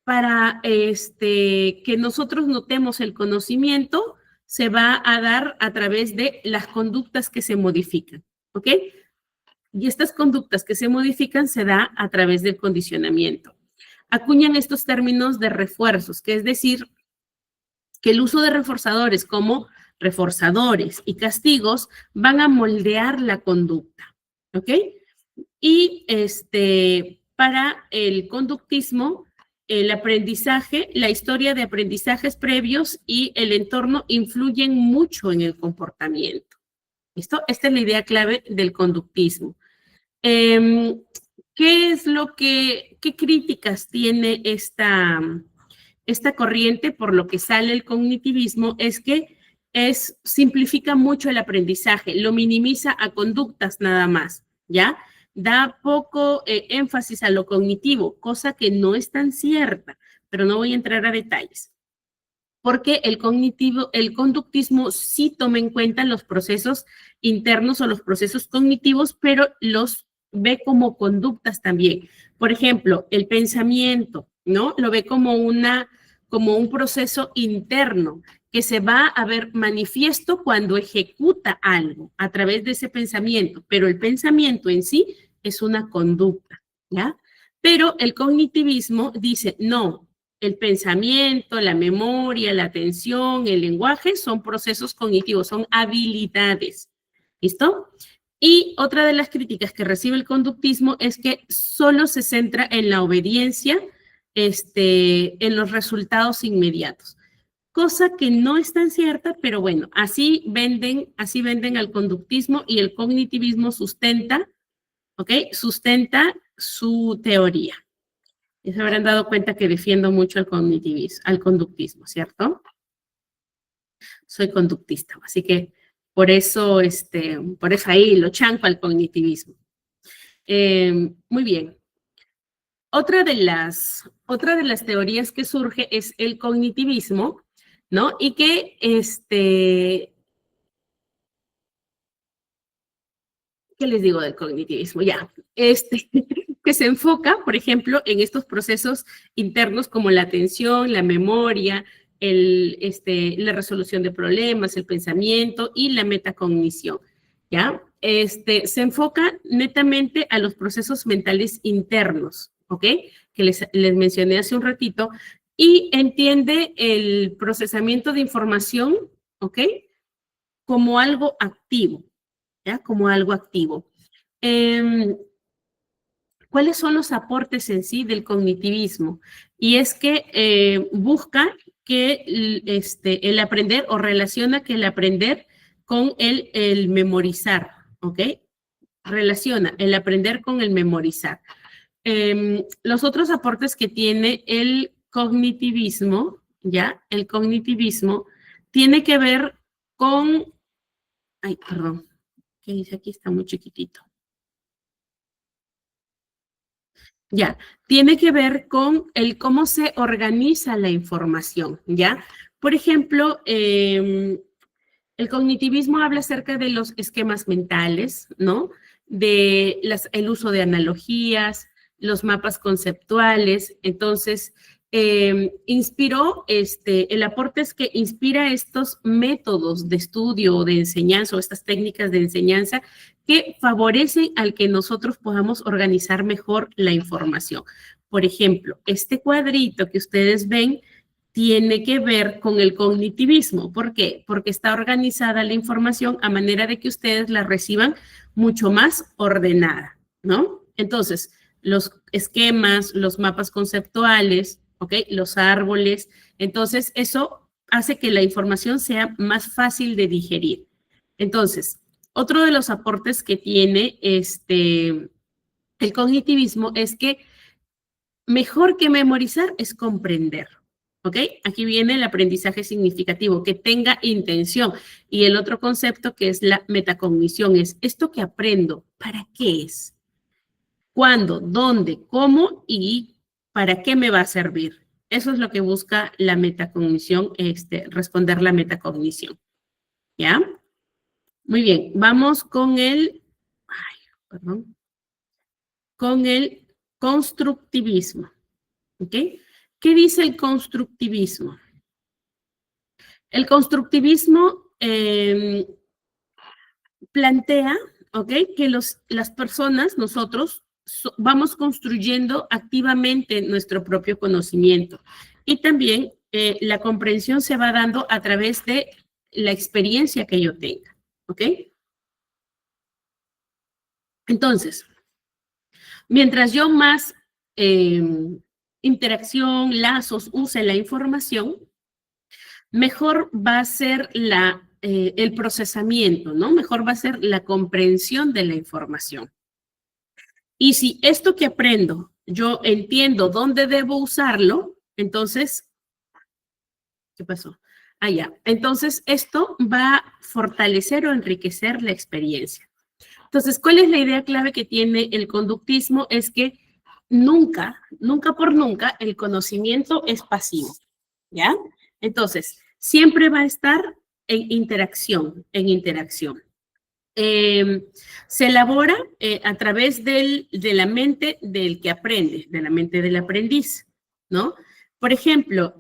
Para que nosotros notemos el conocimiento, se va a dar a través de las conductas que se modifican, ¿ok? Y estas conductas que se modifican se da a través del condicionamiento. Acuñan estos términos de refuerzos, que es decir, que el uso de reforzadores como reforzadores y castigos van a moldear la conducta, ¿ok? Y para el conductismo, el aprendizaje, la historia de aprendizajes previos y el entorno influyen mucho en el comportamiento. ¿Listo? Esta es la idea clave del conductismo. ¿Qué críticas tiene esta corriente? Por lo que sale el cognitivismo es que simplifica mucho el aprendizaje, lo minimiza a conductas nada más, ¿ya? Da poco énfasis a lo cognitivo, cosa que no es tan cierta, pero no voy a entrar a detalles. Porque el conductismo sí toma en cuenta los procesos internos o los procesos cognitivos, pero los ve como conductas también. Por ejemplo, el pensamiento, ¿no? Lo ve como un proceso interno que se va a ver manifiesto cuando ejecuta algo a través de ese pensamiento, pero el pensamiento en sí es una conducta, ¿ya? Pero el cognitivismo dice, no, el pensamiento, la memoria, la atención, el lenguaje son procesos cognitivos, son habilidades, ¿listo? Y otra de las críticas que recibe el conductismo es que solo se centra en la obediencia, en los resultados inmediatos, cosa que no es tan cierta, pero bueno, así venden al conductismo y el cognitivismo sustenta, ¿ok? Sustenta su teoría. Y se habrán dado cuenta que defiendo mucho al conductismo, ¿cierto? Soy conductista, así que por eso ahí lo chanco al cognitivismo. Muy bien. Otra de las teorías que surge es el cognitivismo, ¿no? Y que ¿qué les digo del cognitivismo? Ya, que se enfoca, por ejemplo, en estos procesos internos como la atención, la memoria, la resolución de problemas, el pensamiento y la metacognición, ¿ya? Se enfoca netamente a los procesos mentales internos, ¿ok? Que les mencioné hace un ratito, y entiende el procesamiento de información, ¿ok? Como algo activo, ¿ya? Como algo activo. ¿Cuáles son los aportes en sí del cognitivismo? Y es que busca que el aprender o relaciona que el aprender con el memorizar, ¿ok? Relaciona el aprender con el memorizar. Los otros aportes que tiene el cognitivismo, ¿ya? El cognitivismo tiene que ver con... Ay, perdón. ¿Qué dice aquí? Está muy chiquitito. Ya, tiene que ver con el cómo se organiza la información, ¿ya? Por ejemplo, el cognitivismo habla acerca de los esquemas mentales, ¿no? el uso de analogías, los mapas conceptuales. Entonces, el aporte es que inspira estos métodos de estudio o de enseñanza o estas técnicas de enseñanza que favorecen al que nosotros podamos organizar mejor la información. Por ejemplo, este cuadrito que ustedes ven tiene que ver con el cognitivismo. ¿Por qué? Porque está organizada la información a manera de que ustedes la reciban mucho más ordenada, ¿no? Entonces, los esquemas, los mapas conceptuales, ¿ok? Los árboles. Entonces, eso hace que la información sea más fácil de digerir. Entonces, otro de los aportes que tiene el cognitivismo es que mejor que memorizar es comprender. ¿Ok? Aquí viene el aprendizaje significativo, que tenga intención. Y el otro concepto que es la metacognición es esto que aprendo, ¿para qué es? ¿Cuándo? ¿Dónde? ¿Cómo? ¿Y para qué me va a servir? Eso es lo que busca la metacognición, responder la metacognición. ¿Ya? Muy bien, vamos con con el constructivismo. ¿Ok? ¿Qué dice el constructivismo? El constructivismo plantea, ¿ok? Que las personas, nosotros, vamos construyendo activamente nuestro propio conocimiento. Y también la comprensión se va dando a través de la experiencia que yo tenga, ¿ok? Entonces, mientras yo más interacción, lazos, use la información, mejor va a ser el procesamiento, ¿no? Mejor va a ser la comprensión de la información. Y si esto que aprendo, yo entiendo dónde debo usarlo, entonces, ¿qué pasó? Ah, ya. Entonces, esto va a fortalecer o enriquecer la experiencia. Entonces, ¿cuál es la idea clave que tiene el conductismo? Es que nunca, nunca por nunca, el conocimiento es pasivo, ¿ya? Entonces, siempre va a estar en interacción, en interacción. Se elabora a través de la mente del que aprende, de la mente del aprendiz, ¿no? Por ejemplo,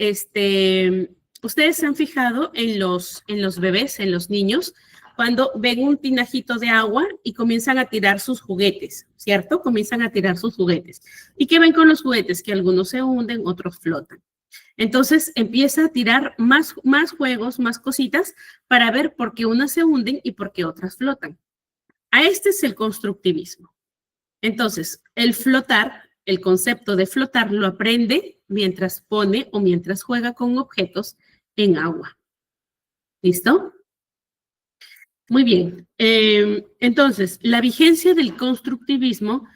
ustedes se han fijado en los bebés, en los niños, cuando ven un tinajito de agua y comienzan a tirar sus juguetes, ¿cierto? Comienzan a tirar sus juguetes. ¿Y qué ven con los juguetes? Que algunos se hunden, otros flotan. Entonces empieza a tirar más juegos, más cositas para ver por qué unas se hunden y por qué otras flotan. A este es el constructivismo. Entonces, el flotar, el concepto de flotar lo aprende mientras pone o mientras juega con objetos en agua. ¿Listo? Muy bien. Entonces, la vigencia del constructivismo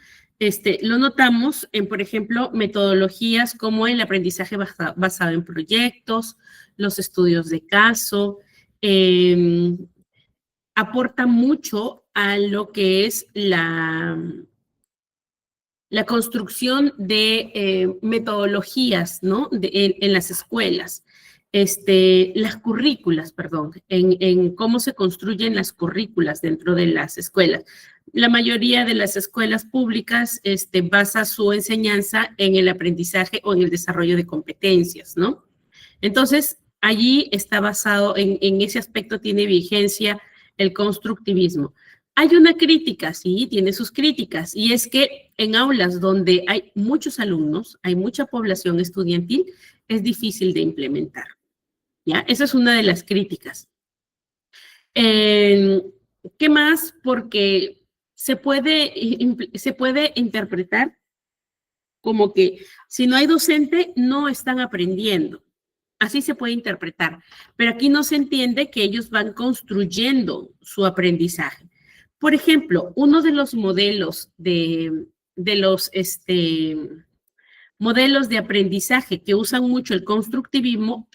lo notamos en, por ejemplo, metodologías como el aprendizaje basado en proyectos, los estudios de caso, aporta mucho a lo que es la construcción de metodologías, ¿no? En las escuelas. Las currículas, perdón, en cómo se construyen las currículas dentro de las escuelas. La mayoría de las escuelas públicas basa su enseñanza en el aprendizaje o en el desarrollo de competencias, ¿no? Entonces, allí está basado, en ese aspecto tiene vigencia el constructivismo. Hay una crítica, sí, tiene sus críticas, y es que en aulas donde hay muchos alumnos, hay mucha población estudiantil, es difícil de implementar. ¿Ya? Esa es una de las críticas. ¿Qué más? Porque se puede interpretar como que si no hay docente, no están aprendiendo. Así se puede interpretar, pero aquí no se entiende que ellos van construyendo su aprendizaje. Por ejemplo, uno de los modelos modelos de aprendizaje que usan mucho el constructivismo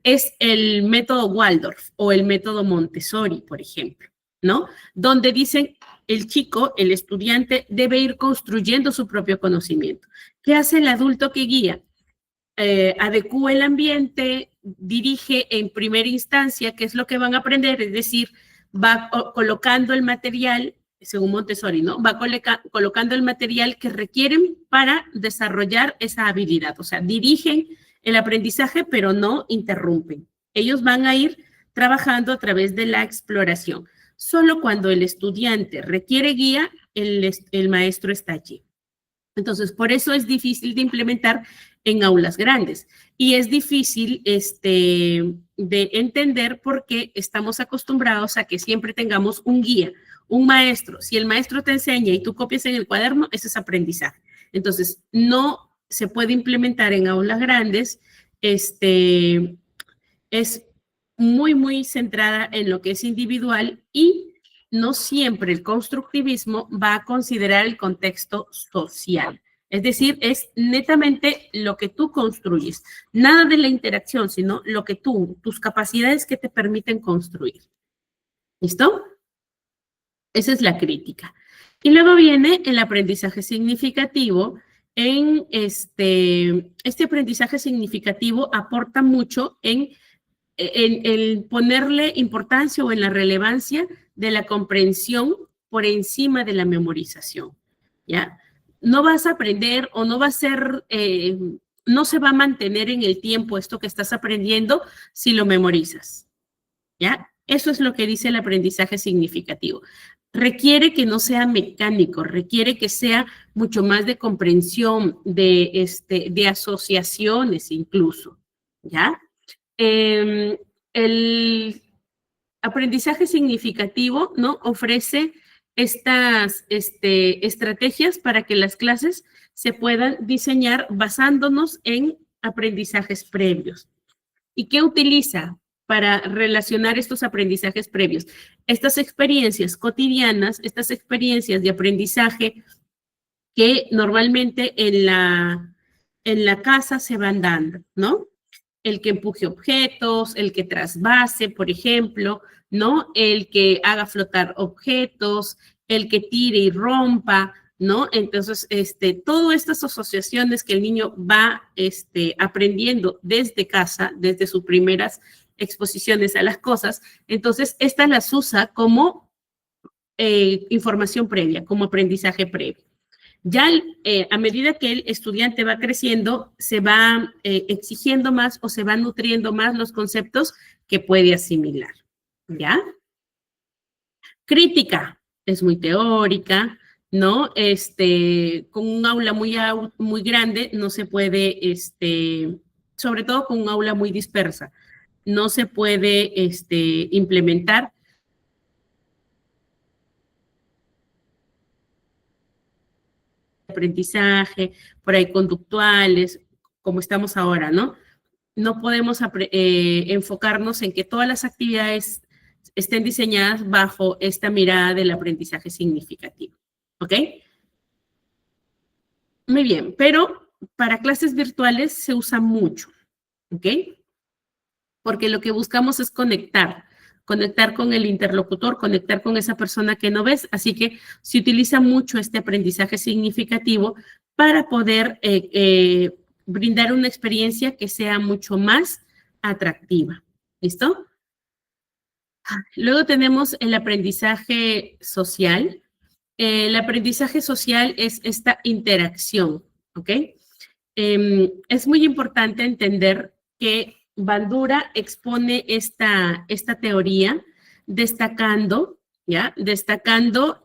es el método Waldorf o el método Montessori, por ejemplo, ¿no? Donde dicen el chico, el estudiante, debe ir construyendo su propio conocimiento. ¿Qué hace el adulto que guía? Adecúa el ambiente, dirige en primera instancia qué es lo que van a aprender, es decir, va colocando el material, según Montessori, ¿no? Va colocando el material que requieren para desarrollar esa habilidad. O sea, dirigen el aprendizaje, pero no interrumpen. Ellos van a ir trabajando a través de la exploración. Solo cuando el estudiante requiere guía, el maestro está allí. Entonces, por eso es difícil de implementar en aulas grandes. Y es difícil de entender porque estamos acostumbrados a que siempre tengamos un guía, un maestro. Si el maestro te enseña y tú copias en el cuaderno, eso es aprendizaje. Entonces, no se puede implementar en aulas grandes. Es muy, muy centrada en lo que es individual y no siempre el constructivismo va a considerar el contexto social. Es decir, es netamente lo que tú construyes. Nada de la interacción, sino lo que tus capacidades que te permiten construir. ¿Listo? Esa es la crítica. Y luego viene el aprendizaje significativo. Este aprendizaje significativo aporta mucho en ponerle importancia o en la relevancia de la comprensión por encima de la memorización, ¿ya? No vas a aprender o no va a ser, no se va a mantener en el tiempo esto que estás aprendiendo si lo memorizas, ¿ya? Eso es lo que dice el aprendizaje significativo. Requiere que no sea mecánico, requiere que sea mucho más de comprensión, de asociaciones incluso, ¿ya? El aprendizaje significativo, ¿no? Ofrece estas estrategias para que las clases se puedan diseñar basándonos en aprendizajes previos. ¿Y qué utiliza para relacionar estos aprendizajes previos? Estas experiencias cotidianas, estas experiencias de aprendizaje que normalmente en la casa se van dando, ¿no? El que empuje objetos, el que trasvase, por ejemplo, ¿no? El que haga flotar objetos, el que tire y rompa, ¿no? Entonces, todas estas asociaciones que el niño va aprendiendo desde casa, desde sus primeras exposiciones a las cosas, entonces, estas las usa como información previa, como aprendizaje previo. Ya a medida que el estudiante va creciendo, se va exigiendo más o se van nutriendo más los conceptos que puede asimilar, ¿ya? Crítica, es muy teórica, ¿no? Con un aula muy grande no se puede, sobre todo con un aula muy dispersa, no se puede implementar aprendizaje, por ahí conductuales, como estamos ahora, ¿no? No podemos enfocarnos en que todas las actividades estén diseñadas bajo esta mirada del aprendizaje significativo, ¿ok? Muy bien, pero para clases virtuales se usa mucho, ¿ok? Porque lo que buscamos es conectar con el interlocutor, conectar con esa persona que no ves, así que se utiliza mucho este aprendizaje significativo para poder brindar una experiencia que sea mucho más atractiva. ¿Listo? Luego tenemos el aprendizaje social. El aprendizaje social es esta interacción, ¿ok? Es muy importante entender que Bandura expone esta teoría destacando, ¿ya? Destacando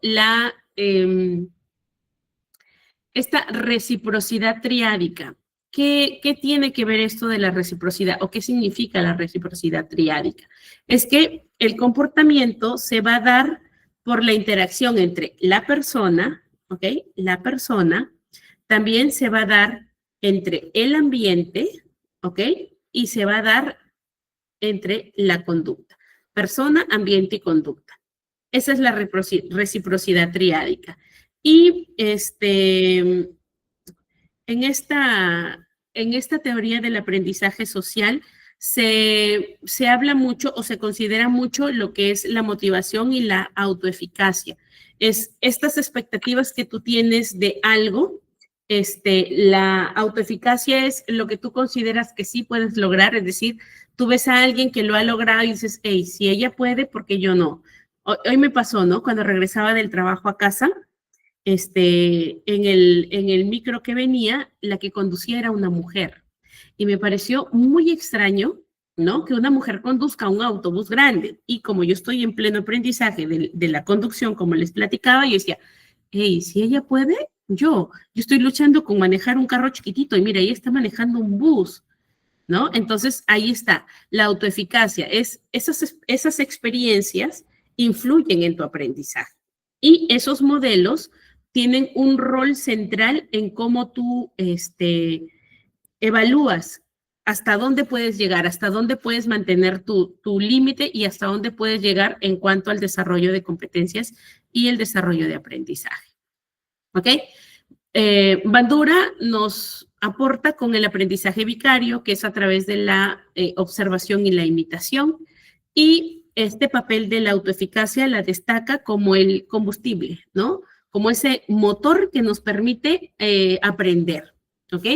esta reciprocidad triádica. ¿Qué tiene que ver esto de la reciprocidad o qué significa la reciprocidad triádica? Es que el comportamiento se va a dar por la interacción entre la persona, ¿ok? La persona, también se va a dar entre el ambiente, ¿ok? Y se va a dar entre la conducta. Persona, ambiente y conducta. Esa es la reciprocidad triádica. Y en esta teoría del aprendizaje social se habla mucho o se considera mucho lo que es la motivación y la autoeficacia. Es estas expectativas que tú tienes de algo. La autoeficacia es lo que tú consideras que sí puedes lograr, es decir, tú ves a alguien que lo ha logrado y dices, hey, si ella puede, ¿por qué yo no? hoy me pasó, ¿no? Cuando regresaba del trabajo a casa, en el micro que venía, la que conducía era una mujer. Y me pareció muy extraño, ¿no? Que una mujer conduzca un autobús grande. Y como yo estoy en pleno aprendizaje de la conducción, como les platicaba, yo decía, hey, si ella puede, yo estoy luchando con manejar un carro chiquitito y mira, ella está manejando un bus, ¿no? Entonces, ahí está, la autoeficacia, esas experiencias influyen en tu aprendizaje. Y esos modelos tienen un rol central en cómo tú evalúas hasta dónde puedes llegar, hasta dónde puedes mantener tu límite y hasta dónde puedes llegar en cuanto al desarrollo de competencias y el desarrollo de aprendizaje. ¿Ok? Bandura nos aporta con el aprendizaje vicario, que es a través de la observación y la imitación, y este papel de la autoeficacia la destaca como el combustible, ¿no? Como ese motor que nos permite aprender, ¿ok?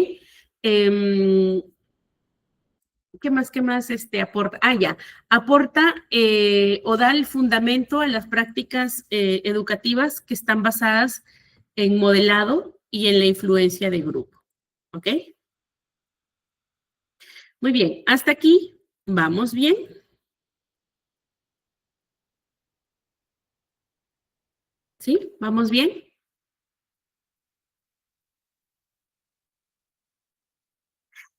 ¿Qué más aporta? Ya, aporta o da el fundamento a las prácticas educativas que están basadas en modelado y en la influencia de grupo, ¿ok? Muy bien, hasta aquí, ¿vamos bien? ¿Sí? ¿Vamos bien?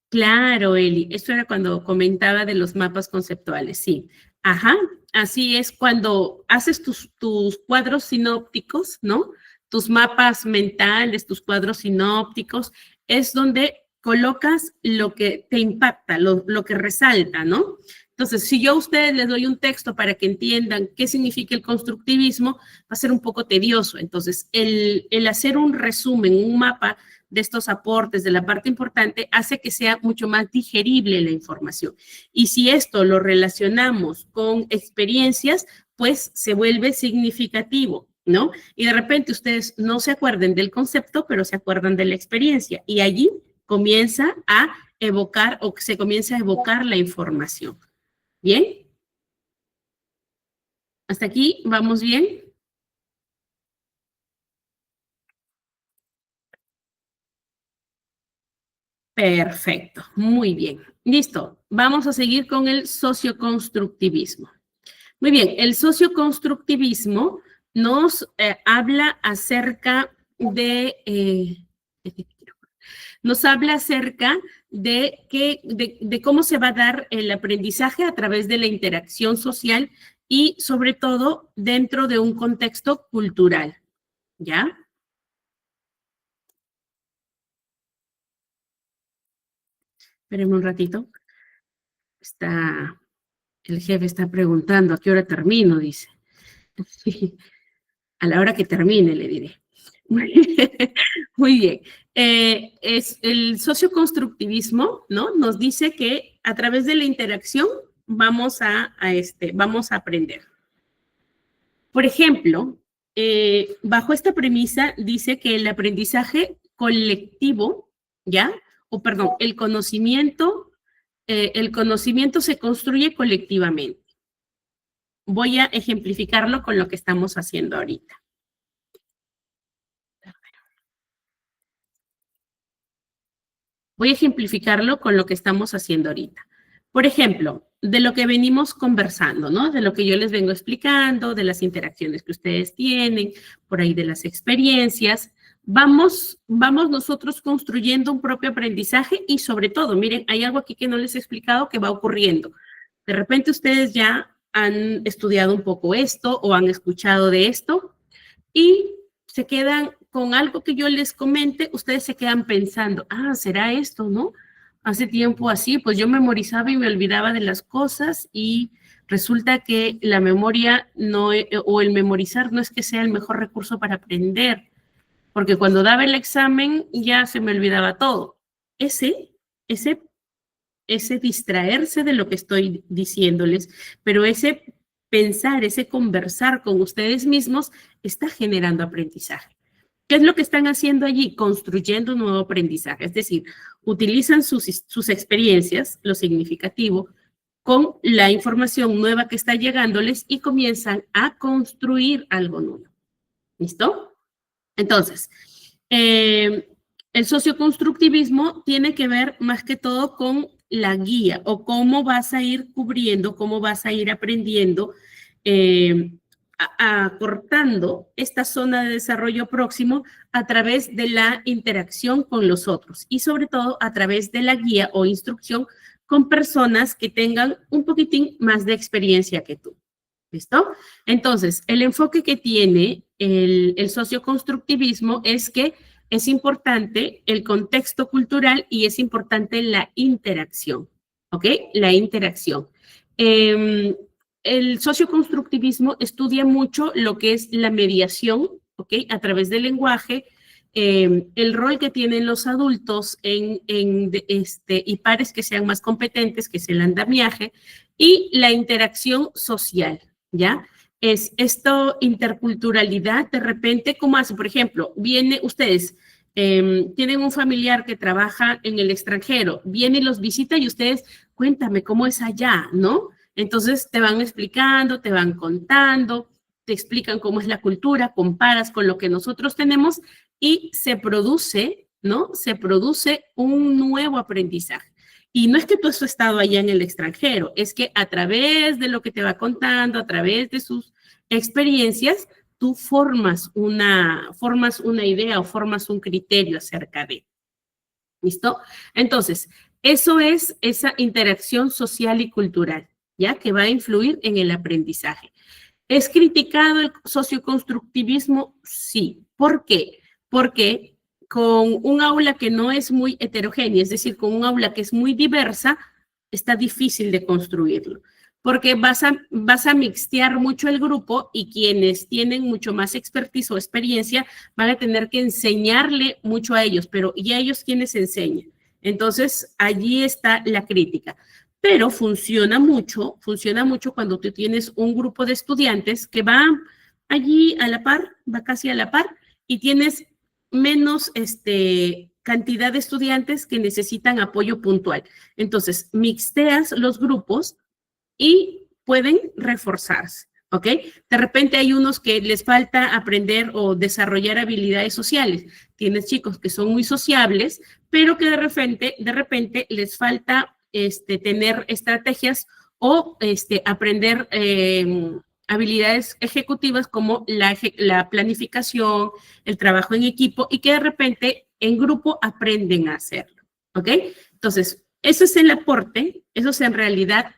Claro, Eli, esto era cuando comentaba de los mapas conceptuales, sí. Ajá, así es cuando haces tus cuadros sinópticos, ¿no? Tus mapas mentales, tus cuadros sinópticos, es donde colocas lo que te impacta, lo que resalta, ¿no? Entonces, si yo a ustedes les doy un texto para que entiendan qué significa el constructivismo, va a ser un poco tedioso. Entonces, el hacer un resumen, un mapa de estos aportes, de la parte importante, hace que sea mucho más digerible la información. Y si esto lo relacionamos con experiencias, pues se vuelve significativo, ¿no? Y de repente ustedes no se acuerden del concepto, pero se acuerdan de la experiencia. Y allí comienza a evocar o se comienza a evocar la información. ¿Bien? ¿Hasta aquí vamos bien? Perfecto, muy bien. Listo, vamos a seguir con el socioconstructivismo. Muy bien, el socioconstructivismo nos habla acerca nos habla acerca de cómo se va a dar el aprendizaje a través de la interacción social y sobre todo dentro de un contexto cultural, ¿ya? Espérenme un ratito. Está, el jefe está preguntando a qué hora termino, dice. A la hora que termine, le diré. Muy bien. Es el socioconstructivismo, ¿no? Nos dice que a través de la interacción vamos a aprender. Por ejemplo, bajo esta premisa dice que el aprendizaje colectivo, ¿ya? O perdón, el conocimiento se construye colectivamente. Voy a ejemplificarlo con lo que estamos haciendo ahorita. Voy a ejemplificarlo con lo que estamos haciendo ahorita. Por ejemplo, de lo que venimos conversando, ¿no? De lo que yo les vengo explicando, de las interacciones que ustedes tienen, por ahí de las experiencias, vamos nosotros construyendo un propio aprendizaje y sobre todo, miren, hay algo aquí que no les he explicado que va ocurriendo. De repente ustedes ya han estudiado un poco esto o han escuchado de esto y se quedan con algo que yo les comente, ustedes se quedan pensando, será esto, ¿no? Hace tiempo así, pues yo memorizaba y me olvidaba de las cosas y resulta que la memoria no, o el memorizar no es que sea el mejor recurso para aprender, porque cuando daba el examen ya se me olvidaba todo. Ese, ese, ese distraerse de lo que estoy diciéndoles, pero ese pensar, ese conversar con ustedes mismos está generando aprendizaje. ¿Qué es lo que están haciendo allí? Construyendo un nuevo aprendizaje, es decir, utilizan sus experiencias, lo significativo, con la información nueva que está llegándoles y comienzan a construir algo nuevo. ¿Listo? Entonces, el socioconstructivismo tiene que ver más que todo con la guía o cómo vas a ir cubriendo, cómo vas a ir aprendiendo, acortando esta zona de desarrollo próximo a través de la interacción con los otros y sobre todo a través de la guía o instrucción con personas que tengan un poquitín más de experiencia que tú. ¿Listo? Entonces, el enfoque que tiene el socioconstructivismo es que es importante el contexto cultural y es importante la interacción, ¿ok? La interacción. El socioconstructivismo estudia mucho lo que es la mediación, ¿ok? A través del lenguaje, el rol que tienen los adultos y pares que sean más competentes, que es el andamiaje, y la interacción social, ¿ya? Es esto, interculturalidad, de repente, ¿cómo hace? Por ejemplo, ustedes tienen un familiar que trabaja en el extranjero, viene y los visita y ustedes, cuéntame cómo es allá, ¿no? Entonces te van explicando, te van contando, te explican cómo es la cultura, comparas con lo que nosotros tenemos y se produce, ¿no? Se produce un nuevo aprendizaje. Y no es que tú has estado allá en el extranjero, es que a través de lo que te va contando, a través de sus experiencias, tú formas una idea o formas un criterio acerca de. ¿Listo? Entonces, eso es esa interacción social y cultural, ¿ya? Que va a influir en el aprendizaje. ¿Es criticado el socioconstructivismo? Sí. ¿Por qué? Porque con un aula que no es muy heterogénea, es decir, con un aula que es muy diversa, está difícil de construirlo, porque vas a mixtear mucho el grupo y quienes tienen mucho más expertise o experiencia van a tener que enseñarle mucho a ellos, pero ¿y a ellos quiénes enseñan? Entonces, allí está la crítica. Pero funciona mucho cuando tú tienes un grupo de estudiantes que va allí a la par, va casi a la par, y tienes menos cantidad de estudiantes que necesitan apoyo puntual. Entonces, mixteas los grupos y pueden reforzarse, ¿ok? De repente hay unos que les falta aprender o desarrollar habilidades sociales. Tienes chicos que son muy sociables, pero que de repente les falta tener estrategias o aprender habilidades ejecutivas como la planificación, el trabajo en equipo y que de repente en grupo aprenden a hacerlo, ¿ok? Entonces, eso es el aporte, eso es en realidad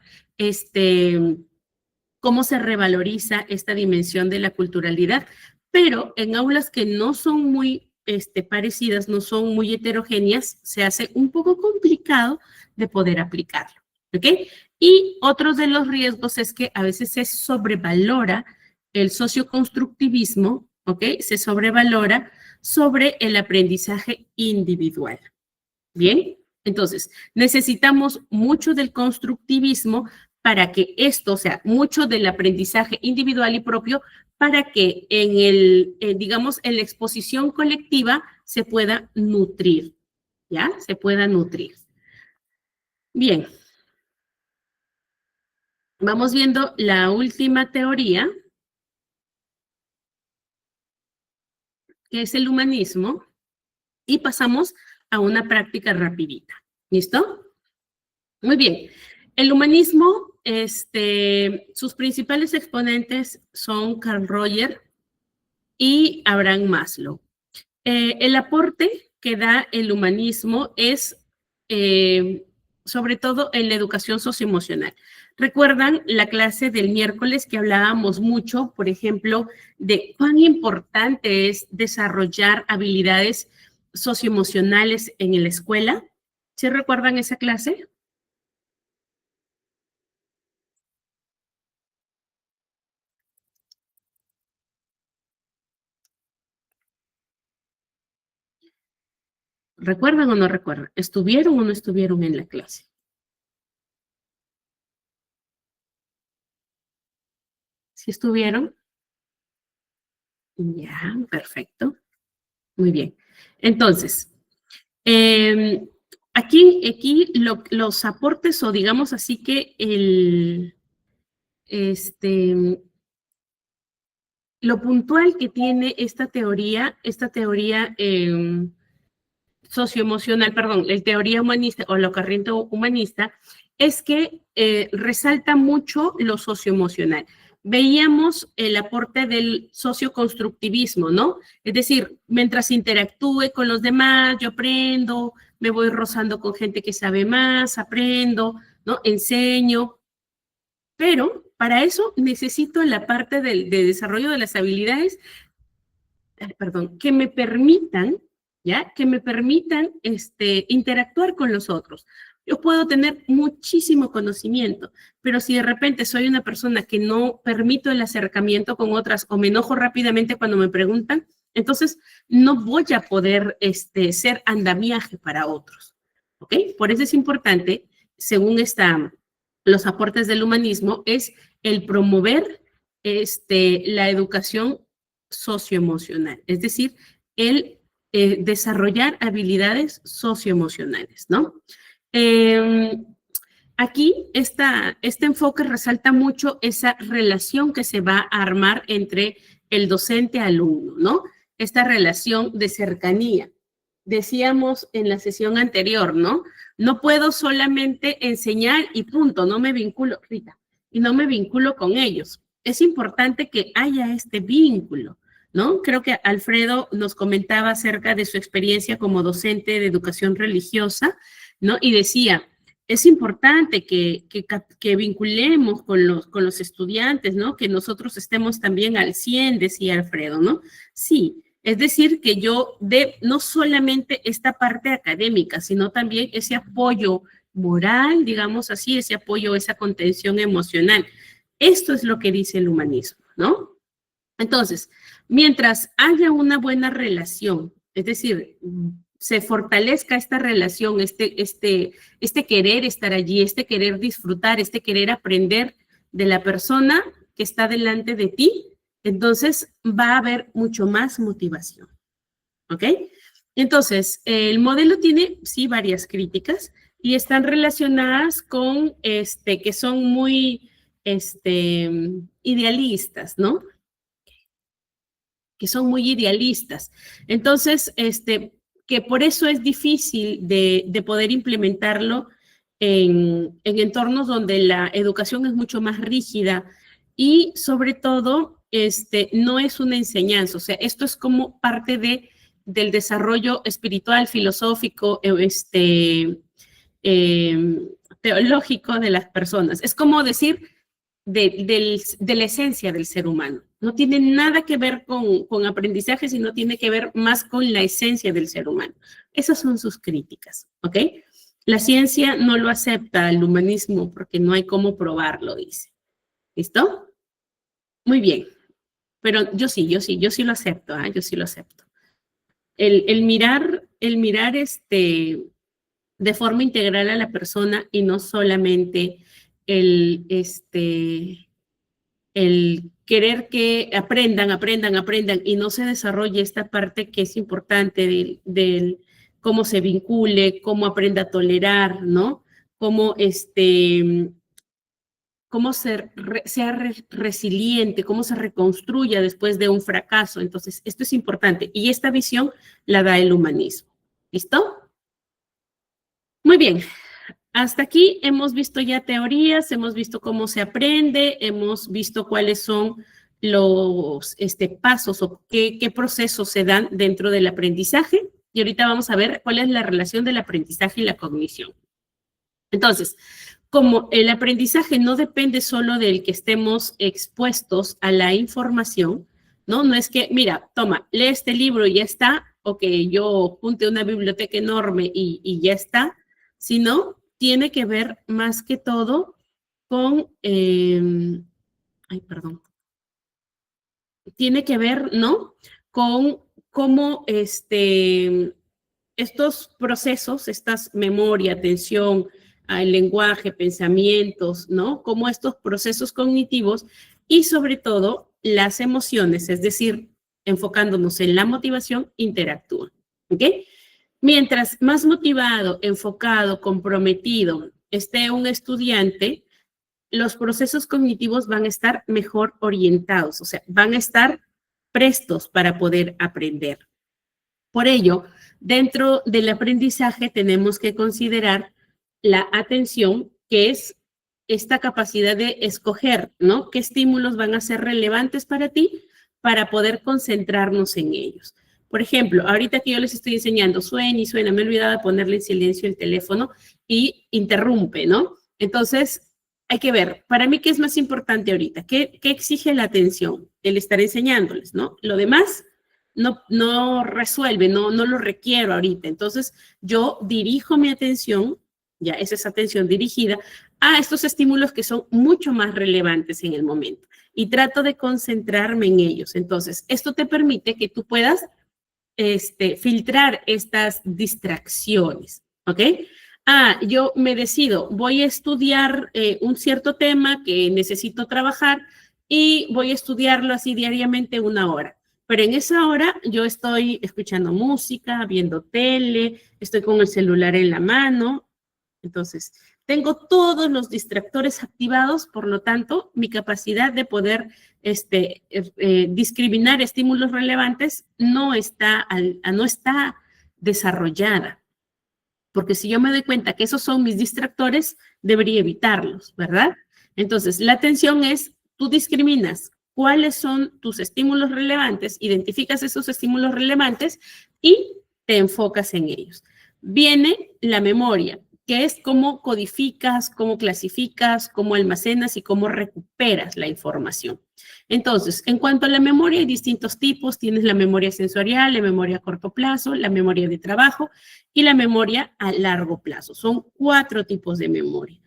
cómo se revaloriza esta dimensión de la culturalidad, pero en aulas que no son muy parecidas, no son muy heterogéneas, se hace un poco complicado de poder aplicarlo, ¿ok? Y otro de los riesgos es que a veces se sobrevalora el socioconstructivismo, ¿ok? Se sobrevalora sobre el aprendizaje individual. Bien, entonces necesitamos mucho del constructivismo para que esto, o sea, mucho del aprendizaje individual y propio, para que digamos, en la exposición colectiva se pueda nutrir, ¿ya? Se pueda nutrir. Bien, vamos viendo la última teoría, que es el humanismo, y pasamos a una práctica rapidita. ¿Listo? Muy bien. El humanismo, sus principales exponentes son Carl Roger y Abraham Maslow. El aporte que da el humanismo es sobre todo en la educación socioemocional. ¿Recuerdan la clase del miércoles que hablábamos mucho, por ejemplo, de cuán importante es desarrollar habilidades socioemocionales en la escuela? ¿Sí recuerdan esa clase? ¿Recuerdan o no recuerdan? ¿Estuvieron o no estuvieron en la clase? ¿Sí estuvieron? Ya, perfecto. Muy bien. Entonces, eh, Aquí los aportes, o digamos así que lo puntual que tiene esta teoría socioemocional, perdón, la teoría humanista o la corriente humanista, es que resalta mucho lo socioemocional. Veíamos el aporte del socioconstructivismo, ¿no? Es decir, mientras interactúe con los demás, yo aprendo, me voy rozando con gente que sabe más, aprendo, ¿no? Enseño, pero para eso necesito la parte de desarrollo de las habilidades, perdón, que me permitan, ¿ya? Que me permitan interactuar con los otros. Yo puedo tener muchísimo conocimiento, pero si de repente soy una persona que no permito el acercamiento con otras o me enojo rápidamente cuando me preguntan, entonces no voy a poder ser andamiaje para otros, ¿ok? Por eso es importante, según los aportes del humanismo, es el promover la educación socioemocional, es decir, el desarrollar habilidades socioemocionales, ¿no? Aquí este enfoque resalta mucho esa relación que se va a armar entre el docente-alumno, ¿no? Esta relación de cercanía. Decíamos en la sesión anterior, ¿no? No puedo solamente enseñar y punto, no me vinculo, Rita, y no me vinculo con ellos. Es importante que haya este vínculo, ¿no? Creo que Alfredo nos comentaba acerca de su experiencia como docente de educación religiosa, ¿no? Y decía, es importante que vinculemos con los estudiantes, ¿no? Que nosotros estemos también al 100, decía Alfredo, ¿no? Sí, es decir, que yo no solamente esta parte académica, sino también ese apoyo moral, digamos así, ese apoyo, esa contención emocional. Esto es lo que dice el humanismo, ¿no? Entonces, mientras haya una buena relación, es decir, se fortalezca esta relación, este querer estar allí, este querer disfrutar, este querer aprender de la persona que está delante de ti, entonces va a haber mucho más motivación. ¿Ok? Entonces, el modelo tiene, sí, varias críticas y están relacionadas con, que son muy, idealistas, ¿no? Que son muy idealistas. Entonces, que por eso es difícil de poder implementarlo en entornos donde la educación es mucho más rígida y sobre todo no es una enseñanza, o sea, esto es como parte del desarrollo espiritual, filosófico, teológico de las personas. Es como decir de la esencia del ser humano. No tiene nada que ver con aprendizaje, sino tiene que ver más con la esencia del ser humano. Esas son sus críticas, ¿ok? La ciencia no lo acepta, el humanismo, porque no hay cómo probarlo, dice. ¿Listo? Muy bien. Pero yo sí lo acepto, ¿eh? Yo sí lo acepto. El mirar de forma integral a la persona y no solamente el querer que aprendan y no se desarrolle esta parte que es importante del cómo se vincule, cómo aprenda a tolerar, ¿no? Cómo sea resiliente, cómo se reconstruya después de un fracaso. Entonces, esto es importante y esta visión la da el humanismo. ¿Listo? Muy bien. Hasta aquí hemos visto ya teorías, hemos visto cómo se aprende, hemos visto cuáles son los pasos o qué procesos se dan dentro del aprendizaje. Y ahorita vamos a ver cuál es la relación del aprendizaje y la cognición. Entonces, como el aprendizaje no depende solo del que estemos expuestos a la información, ¿no? No es que, mira, toma, lee este libro y ya está, o que yo junte una biblioteca enorme y ya está, sino tiene que ver más que todo con, tiene que ver, ¿no? Con cómo estos procesos, estas memoria, atención, el lenguaje, pensamientos, ¿no? Como estos procesos cognitivos y sobre todo las emociones, es decir, enfocándonos en la motivación, interactúan, ¿ok? Mientras más motivado, enfocado, comprometido esté un estudiante, los procesos cognitivos van a estar mejor orientados, o sea, van a estar prestos para poder aprender. Por ello, dentro del aprendizaje tenemos que considerar la atención, que es esta capacidad de escoger, ¿no? ¿Qué estímulos van a ser relevantes para ti para poder concentrarnos en ellos? Por ejemplo, ahorita que yo les estoy enseñando, suena y suena, me he olvidado de ponerle en silencio el teléfono y interrumpe, ¿no? Entonces, hay que ver, para mí, ¿qué es más importante ahorita? ¿Qué exige la atención? El estar enseñándoles, ¿no? Lo demás no resuelve, no lo requiero ahorita. Entonces, yo dirijo mi atención, ya es esa atención dirigida, a estos estímulos que son mucho más relevantes en el momento y trato de concentrarme en ellos. Entonces, esto te permite que tú puedas filtrar estas distracciones, ¿ok? Yo me decido, voy a estudiar un cierto tema que necesito trabajar y voy a estudiarlo así diariamente 1 hora. Pero en esa hora yo estoy escuchando música, viendo tele, estoy con el celular en la mano. Entonces, tengo todos los distractores activados, por lo tanto, mi capacidad de poder discriminar estímulos relevantes no está desarrollada. Porque si yo me doy cuenta que esos son mis distractores, debería evitarlos, ¿verdad? Entonces, la atención es, tú discriminas cuáles son tus estímulos relevantes, identificas esos estímulos relevantes y te enfocas en ellos. Viene la memoria, que es cómo codificas, cómo clasificas, cómo almacenas y cómo recuperas la información. Entonces, en cuanto a la memoria, hay distintos tipos. Tienes la memoria sensorial, la memoria a corto plazo, la memoria de trabajo y la memoria a largo plazo. Son 4 tipos de memoria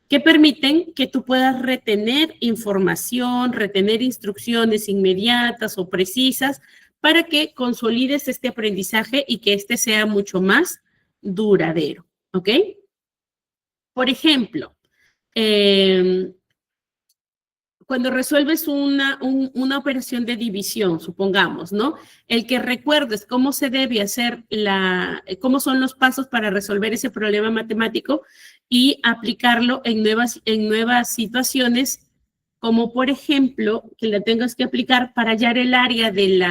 que permiten que tú puedas retener información, retener instrucciones inmediatas o precisas para que consolides este aprendizaje y que este sea mucho más duradero, ¿ok? Por ejemplo, cuando resuelves una operación de división, supongamos, ¿no? El que recuerdes cómo se debe hacer cómo son los pasos para resolver ese problema matemático y aplicarlo en nuevas situaciones, como por ejemplo, que la tengas que aplicar para hallar el área de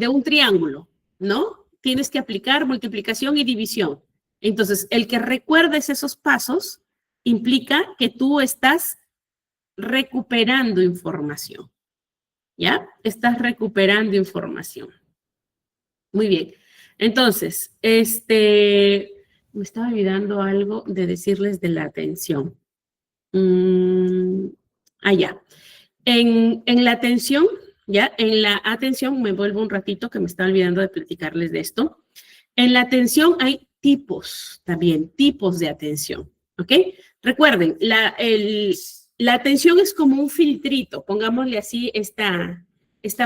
un triángulo, ¿no? Tienes que aplicar multiplicación y división. Entonces, el que recuerdes esos pasos implica que tú estás recuperando información, ¿ya? Estás recuperando información. Muy bien. Entonces, me estaba olvidando algo de decirles de la atención. Ya. En la atención, ¿ya? En la atención, me vuelvo un ratito que me estaba olvidando de platicarles de esto. En la atención hay tipos también, tipos de atención, ¿ok? Recuerden, la atención es como un filtrito, pongámosle así esta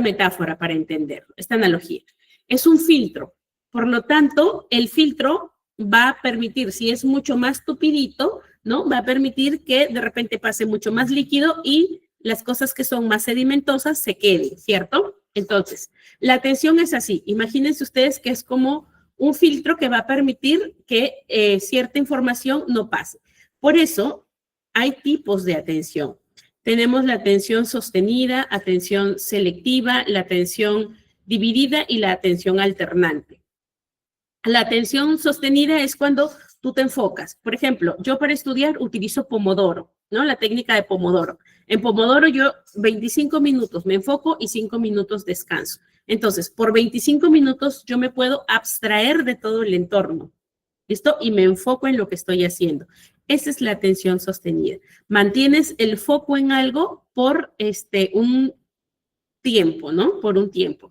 metáfora para entender, esta analogía. Es un filtro, por lo tanto, el filtro va a permitir, si es mucho más tupidito, ¿no? Va a permitir que de repente pase mucho más líquido y las cosas que son más sedimentosas se queden, ¿cierto? Entonces, la atención es así. Imagínense ustedes que es como un filtro que va a permitir que cierta información no pase. Por eso, hay tipos de atención. Tenemos la atención sostenida, atención selectiva, la atención dividida y la atención alternante. La atención sostenida es cuando tú te enfocas. Por ejemplo, yo para estudiar utilizo Pomodoro, ¿no? La técnica de Pomodoro. En Pomodoro yo 25 minutos me enfoco y 5 minutos descanso. Entonces, por 25 minutos yo me puedo abstraer de todo el entorno, ¿listo? Y me enfoco en lo que estoy haciendo. Esa es la atención sostenida. Mantienes el foco en algo por un tiempo, ¿no? Por un tiempo.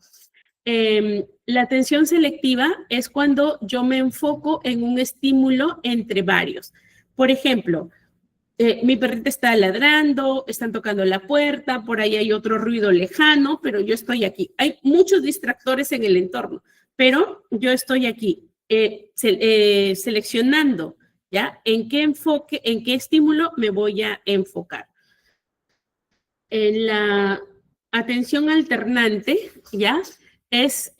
La atención selectiva es cuando yo me enfoco en un estímulo entre varios. Por ejemplo, mi perrita está ladrando, están tocando la puerta, por ahí hay otro ruido lejano, pero yo estoy aquí. Hay muchos distractores en el entorno, pero yo estoy aquí seleccionando, ¿ya? ¿En qué enfoque, en qué estímulo me voy a enfocar? En la atención alternante, ¿ya? Es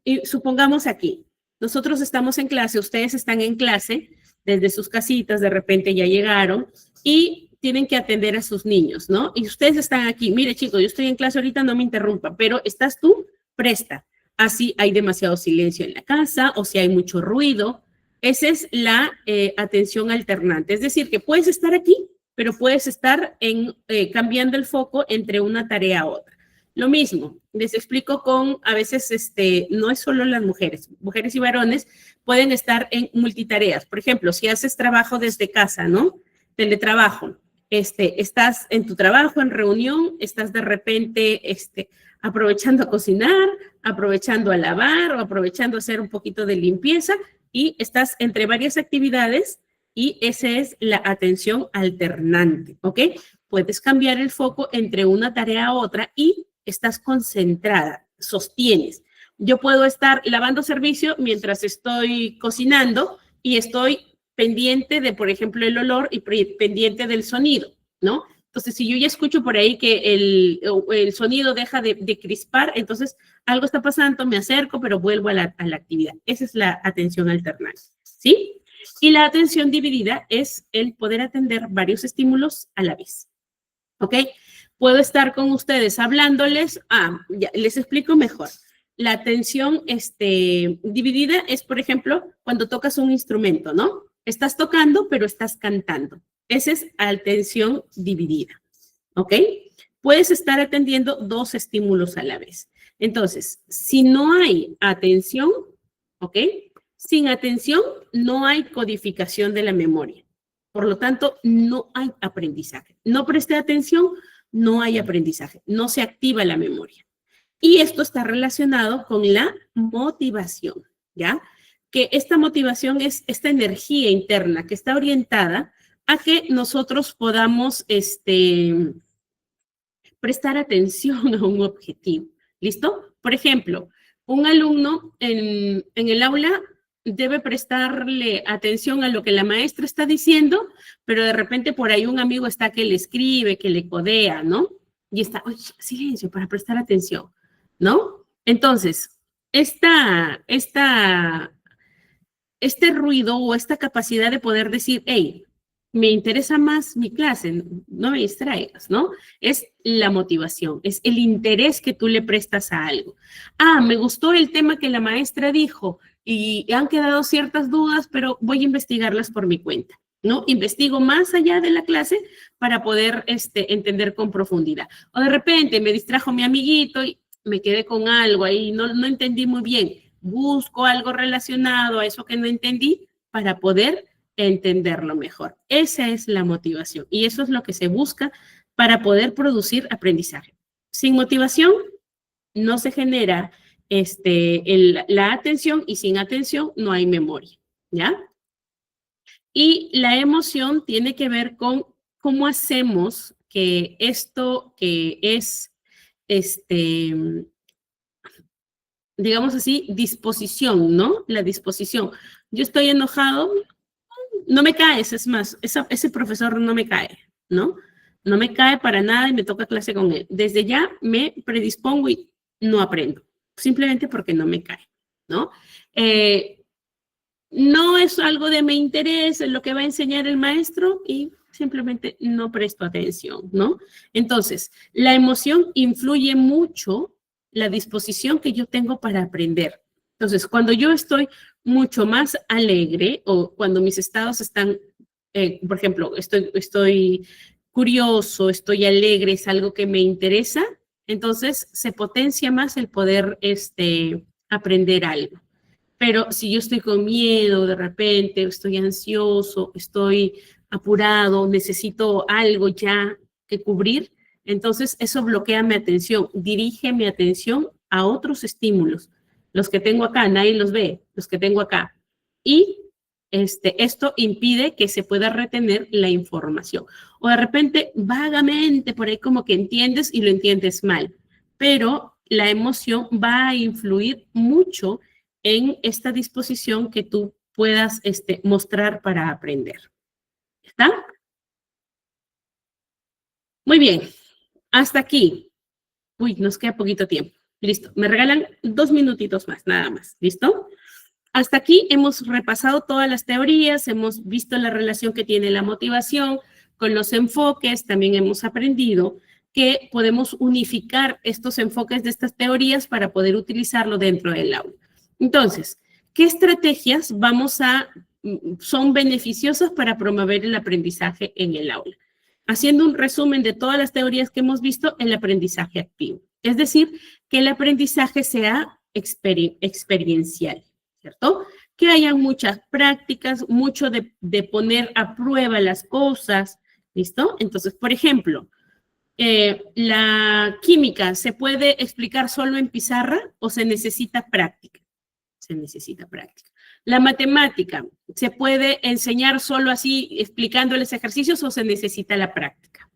y supongamos aquí, nosotros estamos en clase, ustedes están en clase, desde sus casitas, de repente ya llegaron y tienen que atender a sus niños, ¿no? Y ustedes están aquí, mire chicos, yo estoy en clase ahorita, no me interrumpa, pero estás tú, presta. Así hay demasiado silencio en la casa o si hay mucho ruido. Esa es la atención alternante. Es decir, que puedes estar aquí, pero puedes estar cambiando el foco entre una tarea a otra. Lo mismo, les explico con, a veces, no es solo las mujeres y varones pueden estar en multitareas. Por ejemplo, si haces trabajo desde casa, ¿no? Teletrabajo, estás en tu trabajo, en reunión, estás de repente, aprovechando a cocinar, aprovechando a lavar o aprovechando a hacer un poquito de limpieza y estás entre varias actividades y esa es la atención alternante, ¿ok? Puedes cambiar el foco entre una tarea a otra y estás concentrada, sostienes. Yo puedo estar lavando servicio mientras estoy cocinando y estoy pendiente de, por ejemplo, el olor y pendiente del sonido, ¿no? Entonces, si yo ya escucho por ahí que el sonido deja de crispar, entonces algo está pasando, me acerco, pero vuelvo a la actividad. Esa es la atención alternante, ¿sí? Y la atención dividida es el poder atender varios estímulos a la vez, ¿ok? Puedo estar con ustedes hablándoles, ya, les explico mejor. La atención dividida es, por ejemplo, cuando tocas un instrumento, ¿no? Estás tocando, pero estás cantando. Esa es atención dividida, ¿ok? Puedes estar atendiendo dos estímulos a la vez. Entonces, si no hay atención, ¿ok? Sin atención no hay codificación de la memoria. Por lo tanto, no hay aprendizaje. No presté atención, no hay aprendizaje. No se activa la memoria. Y esto está relacionado con la motivación, ¿ya? Que esta motivación es esta energía interna que está orientada a que nosotros podamos prestar atención a un objetivo. ¿Listo? Por ejemplo, un alumno en el aula debe prestarle atención a lo que la maestra está diciendo, pero de repente por ahí un amigo está que le escribe, que le codea, ¿no? Y está, oye, silencio para prestar atención, ¿no? Entonces, este ruido o esta capacidad de poder decir, hey, me interesa más mi clase, no me distraigas, ¿no? Es la motivación, es el interés que tú le prestas a algo. Me gustó el tema que la maestra dijo y han quedado ciertas dudas, pero voy a investigarlas por mi cuenta, ¿no? Investigo más allá de la clase para poder entender con profundidad. O de repente me distrajo mi amiguito y me quedé con algo ahí, no entendí muy bien. Busco algo relacionado a eso que no entendí para poder entenderlo mejor. Esa es la motivación y eso es lo que se busca para poder producir aprendizaje. Sin motivación no se genera la atención y sin atención no hay memoria, ¿ya? Y la emoción tiene que ver con cómo hacemos que esto que es, digamos así, disposición, ¿no? La disposición. Yo estoy enojado, no me caes, es más, ese profesor no me cae, ¿no? No me cae para nada y me toca clase con él. Desde ya me predispongo y no aprendo, simplemente porque no me cae, ¿no? No es algo de mi interés en lo que va a enseñar el maestro y simplemente no presto atención, ¿no? Entonces, la emoción influye mucho la disposición que yo tengo para aprender. Entonces, cuando yo estoy mucho más alegre o cuando mis estados están, por ejemplo, estoy curioso, estoy alegre, es algo que me interesa, entonces se potencia más el poder aprender algo. Pero si yo estoy con miedo de repente, estoy ansioso, estoy apurado, necesito algo ya que cubrir, entonces eso bloquea mi atención, dirige mi atención a otros estímulos. Los que tengo acá, nadie los ve, los que tengo acá. Y esto impide que se pueda retener la información. O de repente, vagamente, por ahí como que entiendes y lo entiendes mal. Pero la emoción va a influir mucho en esta disposición que tú puedas mostrar para aprender. ¿Está? Muy bien. Hasta aquí. Uy, nos queda poquito tiempo. Listo, me regalan 2 minutitos más, nada más, ¿listo? Hasta aquí hemos repasado todas las teorías, hemos visto la relación que tiene la motivación con los enfoques, también hemos aprendido que podemos unificar estos enfoques de estas teorías para poder utilizarlo dentro del aula. Entonces, ¿qué estrategias son beneficiosas para promover el aprendizaje en el aula? Haciendo un resumen de todas las teorías que hemos visto, el aprendizaje activo. Es decir, que el aprendizaje sea experiencial, ¿cierto? Que haya muchas prácticas, mucho de poner a prueba las cosas, ¿listo? Entonces, por ejemplo, la química, ¿se puede explicar solo en pizarra o se necesita práctica? Se necesita práctica. La matemática, ¿se puede enseñar solo así explicándoles ejercicios o se necesita la práctica?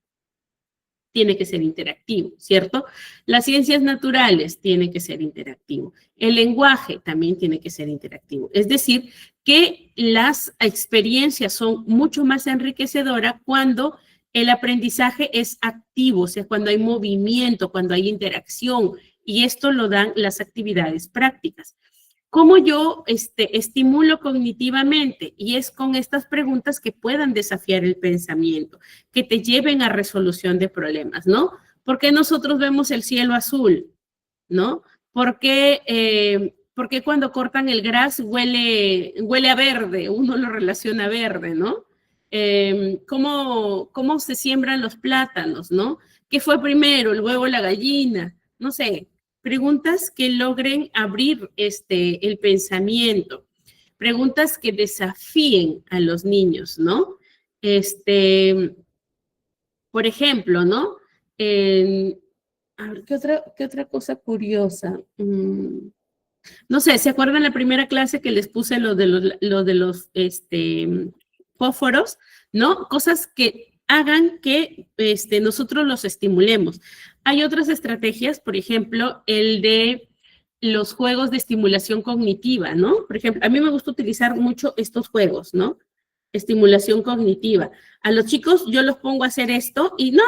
Tiene que ser interactivo, ¿cierto? Las ciencias naturales tiene que ser interactivo. El lenguaje también tiene que ser interactivo. Es decir, que las experiencias son mucho más enriquecedoras cuando el aprendizaje es activo, o sea, cuando hay movimiento, cuando hay interacción, y esto lo dan las actividades prácticas. ¿Cómo yo estimulo cognitivamente? Y es con estas preguntas que puedan desafiar el pensamiento, que te lleven a resolución de problemas, ¿no? ¿Por qué nosotros vemos el cielo azul? ¿No? ¿Por qué cuando cortan el gras huele a verde? Uno lo relaciona a verde, ¿no? ¿Cómo se siembran los plátanos, ¿no? ¿Qué fue primero, el huevo o la gallina? No sé, preguntas que logren abrir el pensamiento, preguntas que desafíen a los niños, ¿no? Por ejemplo, ¿no? A ver, ¿qué otra cosa curiosa? No sé, ¿se acuerdan la primera clase que les puse lo de los fósforos? ¿No? Cosas que hagan que nosotros los estimulemos. Hay otras estrategias, por ejemplo, el de los juegos de estimulación cognitiva, ¿no? Por ejemplo, a mí me gusta utilizar mucho estos juegos, ¿no? Estimulación cognitiva. A los chicos yo los pongo a hacer esto y no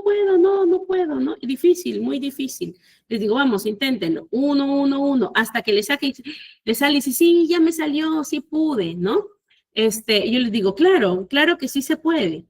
puedo, ¿no? Difícil, muy difícil. Les digo, vamos, inténtenlo, uno, hasta que le sale y dice, sí, ya me salió, sí pude, ¿no? Yo les digo, claro que sí se puede,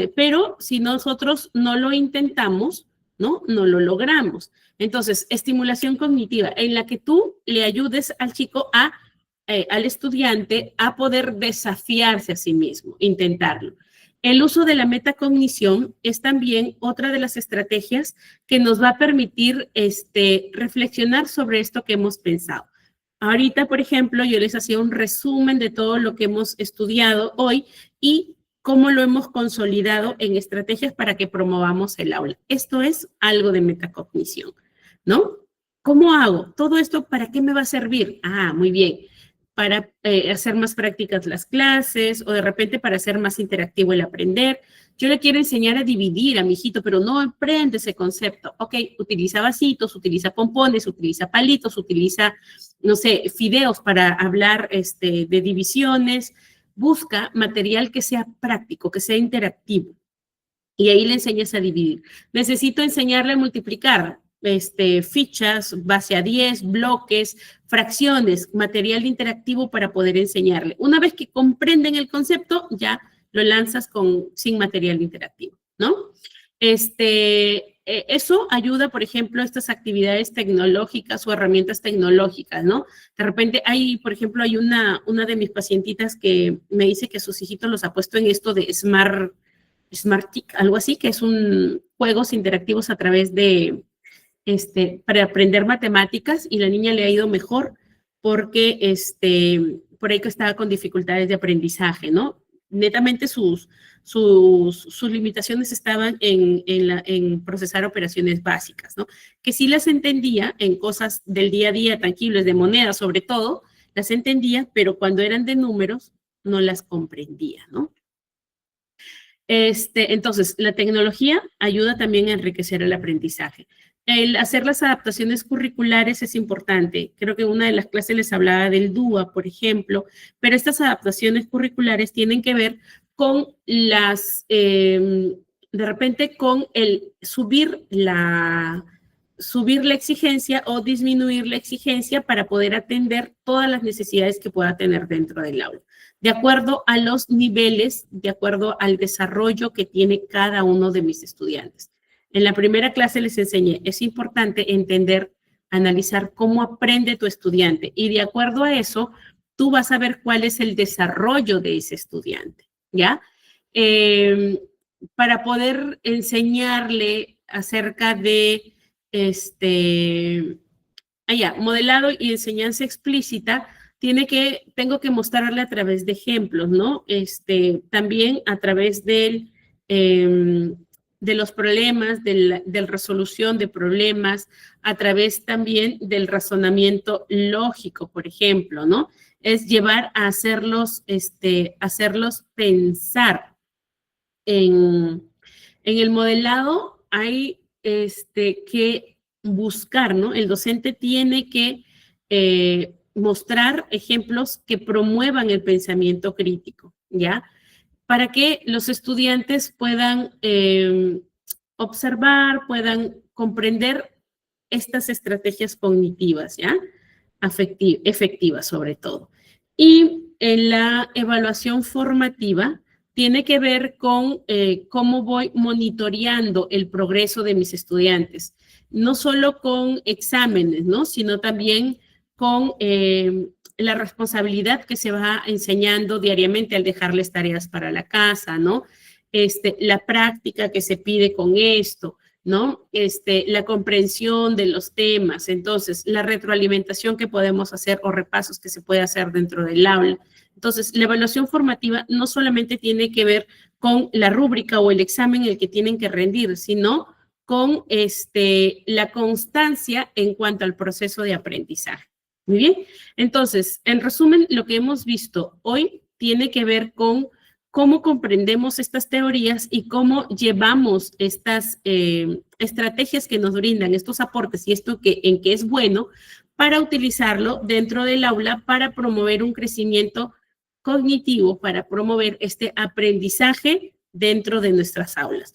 pero si nosotros no lo intentamos, ¿no? No lo logramos. Entonces, estimulación cognitiva, en la que tú le ayudes al chico al estudiante a poder desafiarse a sí mismo, intentarlo. El uso de la metacognición es también otra de las estrategias que nos va a permitir reflexionar sobre esto que hemos pensado. Ahorita, por ejemplo, yo les hacía un resumen de todo lo que hemos estudiado hoy y cómo lo hemos consolidado en estrategias para que promovamos el aula. Esto es algo de metacognición, ¿no? ¿Cómo hago? Todo esto, ¿para qué me va a servir? Ah, muy bien. Para hacer más prácticas las clases o de repente para hacer más interactivo el aprender. Yo le quiero enseñar a dividir a mi hijito, pero no aprende ese concepto. Ok, utiliza vasitos, utiliza pompones, utiliza palitos, utiliza, no sé, fideos para hablar de divisiones. Busca material que sea práctico, que sea interactivo. Y ahí le enseñas a dividir. Necesito enseñarle a multiplicar fichas, base a 10, bloques, fracciones, material interactivo para poder enseñarle. Una vez que comprenden el concepto, ya lo lanzas sin material interactivo, ¿no? Eso ayuda, por ejemplo, a estas actividades tecnológicas o herramientas tecnológicas, ¿no? De repente por ejemplo, hay una de mis pacientitas que me dice que sus hijitos los ha puesto en esto de Smartick, algo así, que es un juegos interactivos a través de para aprender matemáticas y la niña le ha ido mejor porque por ahí que estaba con dificultades de aprendizaje, ¿no? Netamente sus limitaciones estaban en procesar operaciones básicas, ¿no? Que sí las entendía en cosas del día a día, tangibles, de moneda sobre todo, las entendía, pero cuando eran de números no las comprendía, ¿no? Entonces, la tecnología ayuda también a enriquecer el aprendizaje. El hacer las adaptaciones curriculares es importante. Creo que una de las clases les hablaba del DUA, por ejemplo, pero estas adaptaciones curriculares tienen que ver con de repente con el subir subir la exigencia o disminuir la exigencia para poder atender todas las necesidades que pueda tener dentro del aula, de acuerdo a los niveles, de acuerdo al desarrollo que tiene cada uno de mis estudiantes. En la primera clase les enseñé, es importante entender, analizar cómo aprende tu estudiante y de acuerdo a eso, tú vas a ver cuál es el desarrollo de ese estudiante, ¿ya? Para poder enseñarle acerca de modelado y enseñanza explícita, tengo que mostrarle a través de ejemplos, ¿no? También a través de los problemas, del resolución de problemas, a través también del razonamiento lógico, por ejemplo, ¿no? Es llevar a hacerlos pensar. En el modelado hay que buscar, ¿no? El docente tiene que mostrar ejemplos que promuevan el pensamiento crítico, ¿ya? Para que los estudiantes puedan observar, puedan comprender estas estrategias cognitivas, ¿ya? Efectivas sobre todo. Y en la evaluación formativa tiene que ver con cómo voy monitoreando el progreso de mis estudiantes, no solo con exámenes, ¿no? Sino también con la responsabilidad que se va enseñando diariamente al dejarles tareas para la casa, ¿no? La práctica que se pide con esto, ¿no? La comprensión de los temas, entonces, la retroalimentación que podemos hacer o repasos que se puede hacer dentro del aula. Entonces, la evaluación formativa no solamente tiene que ver con la rúbrica o el examen en el que tienen que rendir, sino con la constancia en cuanto al proceso de aprendizaje. Muy bien, entonces, en resumen, lo que hemos visto hoy tiene que ver con cómo comprendemos estas teorías y cómo llevamos estas estrategias que nos brindan, estos aportes y esto en que es bueno para utilizarlo dentro del aula para promover un crecimiento cognitivo, para promover este aprendizaje dentro de nuestras aulas.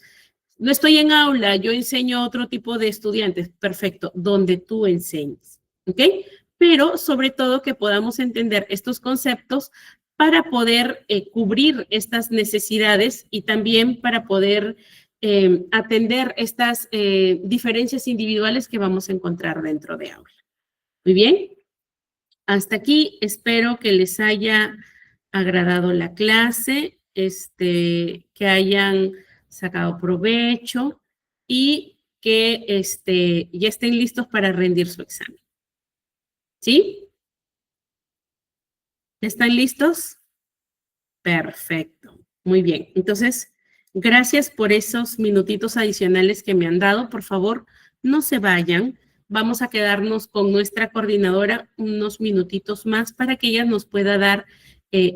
No estoy en aula, yo enseño a otro tipo de estudiantes, perfecto, donde tú enseñes, ¿ok? Pero sobre todo que podamos entender estos conceptos para poder cubrir estas necesidades y también para poder atender estas diferencias individuales que vamos a encontrar dentro de aula. Muy bien, hasta aquí espero que les haya agradado la clase, que hayan sacado provecho y que ya estén listos para rendir su examen. ¿Sí? ¿Están listos? Perfecto. Muy bien. Entonces, gracias por esos minutitos adicionales que me han dado. Por favor, no se vayan. Vamos a quedarnos con nuestra coordinadora unos minutitos más para que ella nos pueda dar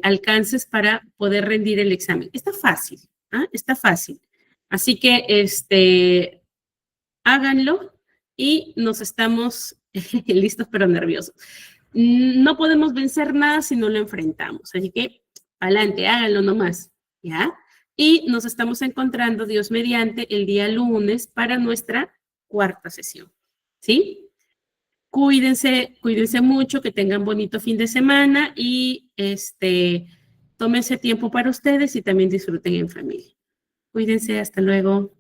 alcances para poder rendir el examen. Está fácil, ¿ah? Está fácil. Así que háganlo y nos estamos listos pero nerviosos. No podemos vencer nada si no lo enfrentamos. Así que, adelante, háganlo nomás, ¿ya? Y nos estamos encontrando, Dios mediante, el día lunes para nuestra cuarta sesión, ¿sí? Cuídense, cuídense mucho, que tengan bonito fin de semana y tómense tiempo para ustedes y también disfruten en familia. Cuídense, hasta luego.